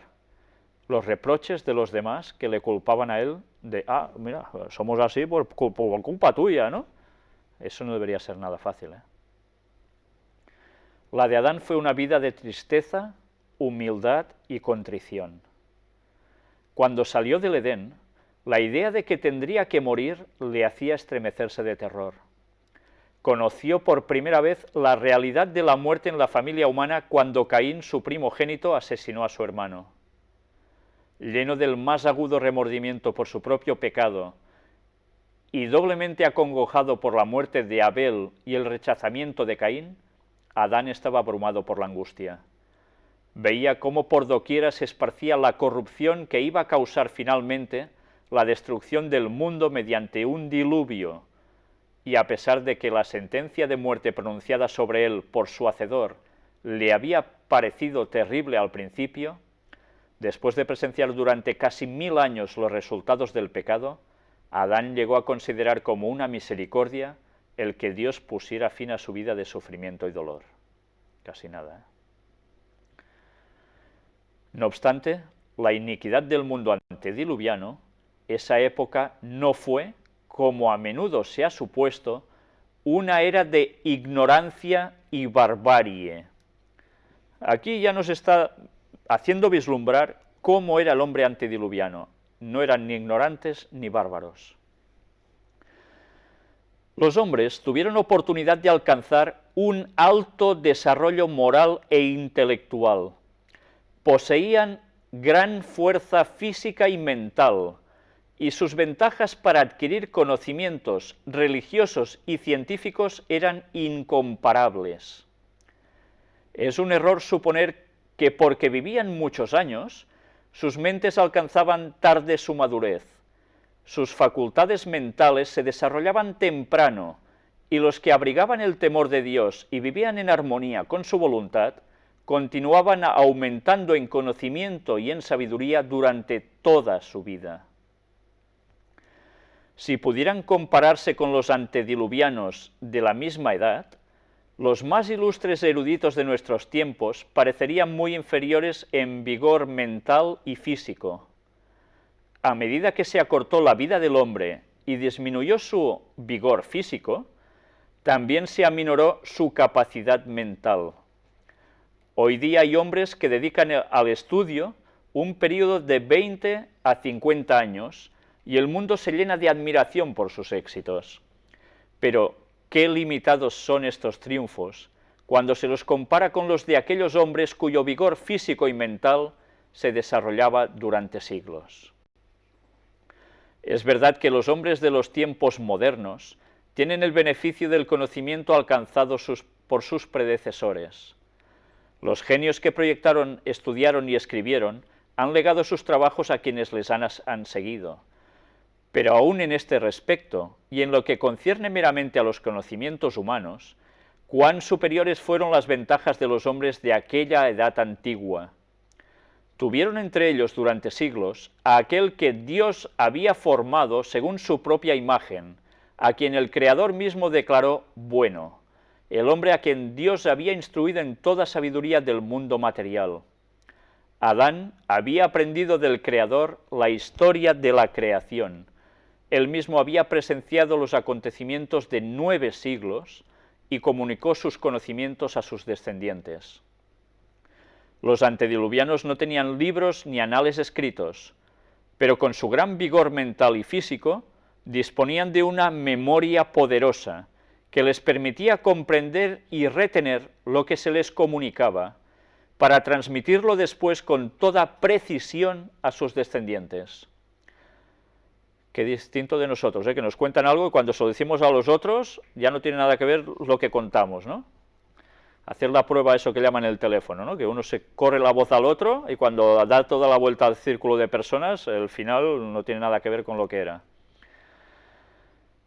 los reproches de los demás que le culpaban a él de, mira, somos así por culpa tuya, ¿no? Eso no debería ser nada fácil, ¿eh? La de Adán fue una vida de tristeza, humildad y contrición. Cuando salió del Edén, la idea de que tendría que morir le hacía estremecerse de terror. Conoció por primera vez la realidad de la muerte en la familia humana cuando Caín, su primogénito, asesinó a su hermano. Lleno del más agudo remordimiento por su propio pecado y doblemente acongojado por la muerte de Abel y el rechazamiento de Caín, Adán estaba abrumado por la angustia. Veía cómo por doquiera se esparcía la corrupción que iba a causar finalmente la destrucción del mundo mediante un diluvio, y a pesar de que la sentencia de muerte pronunciada sobre él por su hacedor le había parecido terrible al principio, después de presenciar durante casi 1000 años los resultados del pecado, Adán llegó a considerar como una misericordia el que Dios pusiera fin a su vida de sufrimiento y dolor. Casi nada, ¿eh? No obstante, la iniquidad del mundo antediluviano, esa época no fue, como a menudo se ha supuesto, una era de ignorancia y barbarie. Aquí ya nos está haciendo vislumbrar cómo era el hombre antediluviano. No eran ni ignorantes ni bárbaros. Los hombres tuvieron oportunidad de alcanzar un alto desarrollo moral e intelectual. Poseían gran fuerza física y mental, y sus ventajas para adquirir conocimientos religiosos y científicos eran incomparables. Es un error suponer que porque vivían muchos años, sus mentes alcanzaban tarde su madurez. Sus facultades mentales se desarrollaban temprano, y los que abrigaban el temor de Dios y vivían en armonía con su voluntad, continuaban aumentando en conocimiento y en sabiduría durante toda su vida. Si pudieran compararse con los antediluvianos de la misma edad, los más ilustres eruditos de nuestros tiempos parecerían muy inferiores en vigor mental y físico. A medida que se acortó la vida del hombre y disminuyó su vigor físico, también se aminoró su capacidad mental. Hoy día hay hombres que dedican al estudio un periodo de 20 a 50 años y el mundo se llena de admiración por sus éxitos. Pero, qué limitados son estos triunfos cuando se los compara con los de aquellos hombres cuyo vigor físico y mental se desarrollaba durante siglos. Es verdad que los hombres de los tiempos modernos tienen el beneficio del conocimiento alcanzado por sus predecesores. Los genios que proyectaron, estudiaron y escribieron han legado sus trabajos a quienes les han seguido. Pero aún en este respecto, y en lo que concierne meramente a los conocimientos humanos, cuán superiores fueron las ventajas de los hombres de aquella edad antigua. Tuvieron entre ellos durante siglos a aquel que Dios había formado según su propia imagen, a quien el Creador mismo declaró bueno, el hombre a quien Dios había instruido en toda sabiduría del mundo material. Adán había aprendido del Creador la historia de la creación. Él mismo había presenciado los acontecimientos de 9 siglos y comunicó sus conocimientos a sus descendientes. Los antediluvianos no tenían libros ni anales escritos, pero con su gran vigor mental y físico disponían de una memoria poderosa que les permitía comprender y retener lo que se les comunicaba para transmitirlo después con toda precisión a sus descendientes. Qué distinto de nosotros, que nos cuentan algo y cuando se lo decimos a los otros ya no tiene nada que ver lo que contamos, ¿no? Hacer la prueba, eso que llaman el teléfono, ¿no? Que uno se corre la voz al otro y cuando da toda la vuelta al círculo de personas, el final no tiene nada que ver con lo que era.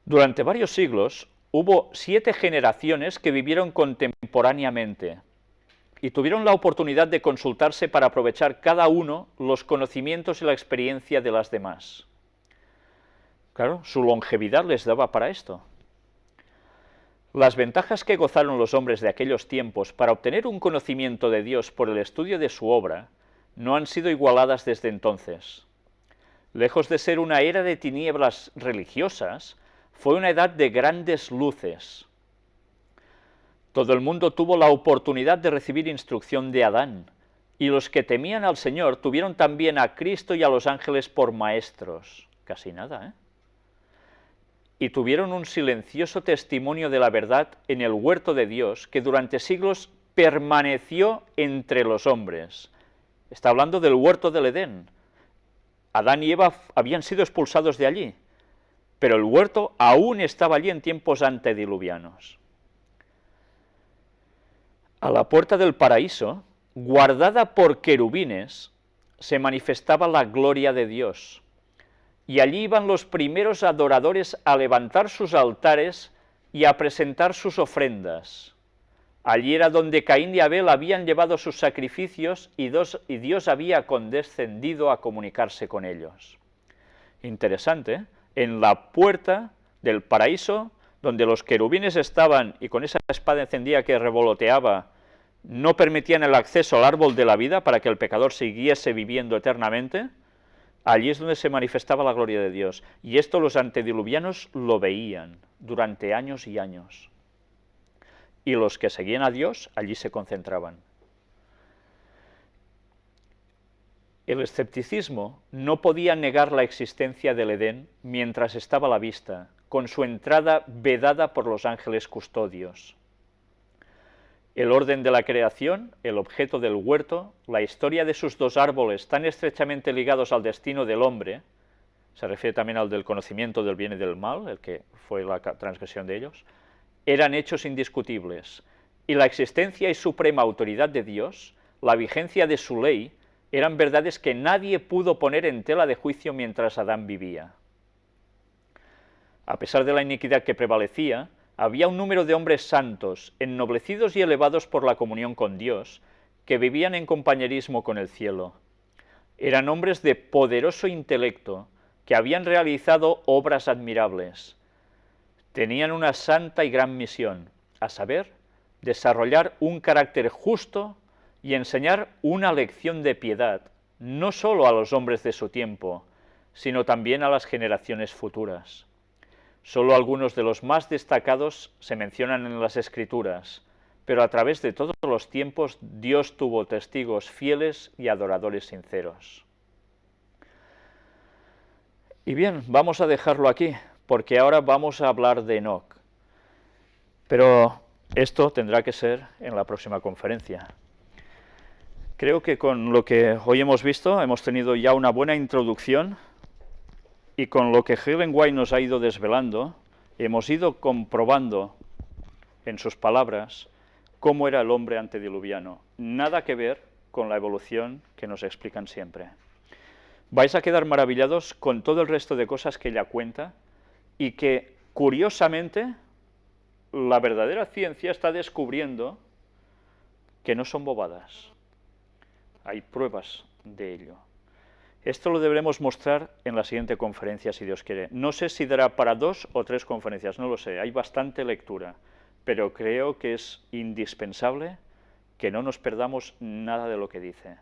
Durante varios siglos hubo 7 generaciones que vivieron contemporáneamente y tuvieron la oportunidad de consultarse para aprovechar cada uno los conocimientos y la experiencia de las demás. Claro, su longevidad les daba para esto. Las ventajas que gozaron los hombres de aquellos tiempos para obtener un conocimiento de Dios por el estudio de su obra no han sido igualadas desde entonces. Lejos de ser una era de tinieblas religiosas, fue una edad de grandes luces. Todo el mundo tuvo la oportunidad de recibir instrucción de Adán, y los que temían al Señor tuvieron también a Cristo y a los ángeles por maestros. Casi nada, ¿eh? Y tuvieron un silencioso testimonio de la verdad en el huerto de Dios, que durante siglos permaneció entre los hombres. Está hablando del huerto del Edén. Adán y Eva habían sido expulsados de allí, pero el huerto aún estaba allí en tiempos antediluvianos. A la puerta del paraíso, guardada por querubines, se manifestaba la gloria de Dios. Y allí iban los primeros adoradores a levantar sus altares y a presentar sus ofrendas. Allí era donde Caín y Abel habían llevado sus sacrificios y Dios había condescendido a comunicarse con ellos. Interesante, ¿eh? En la puerta del paraíso, donde los querubines estaban y con esa espada encendida que revoloteaba, no permitían el acceso al árbol de la vida para que el pecador siguiese viviendo eternamente. Allí es donde se manifestaba la gloria de Dios, y esto los antediluvianos lo veían durante años y años. Y los que seguían a Dios, allí se concentraban. El escepticismo no podía negar la existencia del Edén mientras estaba a la vista, con su entrada vedada por los ángeles custodios. El orden de la creación, el objeto del huerto, la historia de sus dos árboles tan estrechamente ligados al destino del hombre, se refiere también al del conocimiento del bien y del mal, el que fue la transgresión de ellos, eran hechos indiscutibles, y la existencia y suprema autoridad de Dios, la vigencia de su ley, eran verdades que nadie pudo poner en tela de juicio mientras Adán vivía. A pesar de la iniquidad que prevalecía, había un número de hombres santos, ennoblecidos y elevados por la comunión con Dios, que vivían en compañerismo con el cielo. Eran hombres de poderoso intelecto, que habían realizado obras admirables. Tenían una santa y gran misión, a saber, desarrollar un carácter justo y enseñar una lección de piedad, no solo a los hombres de su tiempo, sino también a las generaciones futuras. Solo algunos de los más destacados se mencionan en las Escrituras, pero a través de todos los tiempos Dios tuvo testigos fieles y adoradores sinceros. Y bien, vamos a dejarlo aquí, porque ahora vamos a hablar de Enoc. Pero esto tendrá que ser en la próxima conferencia. Creo que con lo que hoy hemos visto hemos tenido ya una buena introducción, y con lo que Ellen White nos ha ido desvelando, hemos ido comprobando en sus palabras cómo era el hombre antediluviano. Nada que ver con la evolución que nos explican siempre. Vais a quedar maravillados con todo el resto de cosas que ella cuenta y que, curiosamente, la verdadera ciencia está descubriendo que no son bobadas. Hay pruebas de ello. Esto lo deberemos mostrar en la siguiente conferencia, si Dios quiere. No sé si dará para 2 o 3 conferencias, no lo sé, hay bastante lectura, pero creo que es indispensable que no nos perdamos nada de lo que dice,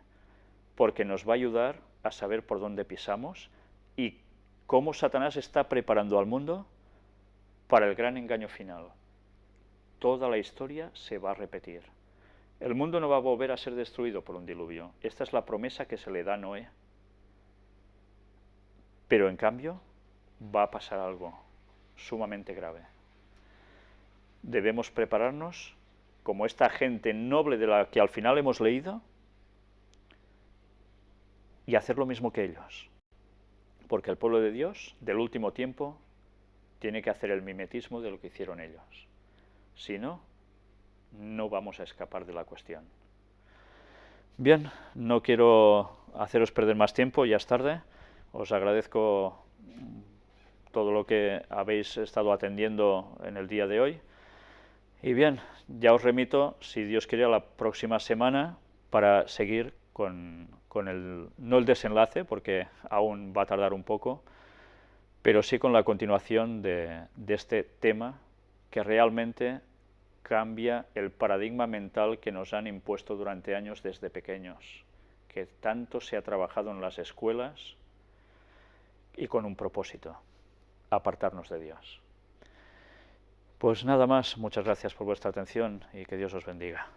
porque nos va a ayudar a saber por dónde pisamos y cómo Satanás está preparando al mundo para el gran engaño final. Toda la historia se va a repetir. El mundo no va a volver a ser destruido por un diluvio. Esta es la promesa que se le da a Noé. Pero en cambio va a pasar algo sumamente grave. Debemos prepararnos como esta gente noble de la que al final hemos leído y hacer lo mismo que ellos. Porque el pueblo de Dios, del último tiempo, tiene que hacer el mimetismo de lo que hicieron ellos. Si no, no vamos a escapar de la cuestión. Bien, no quiero haceros perder más tiempo, ya es tarde. Os agradezco todo lo que habéis estado atendiendo en el día de hoy. Y bien, ya os remito, si Dios quiere, a la próxima semana para seguir con no el desenlace, porque aún va a tardar un poco, pero sí con la continuación de este tema que realmente cambia el paradigma mental que nos han impuesto durante años desde pequeños, que tanto se ha trabajado en las escuelas y con un propósito, apartarnos de Dios. Pues nada más, muchas gracias por vuestra atención y que Dios os bendiga.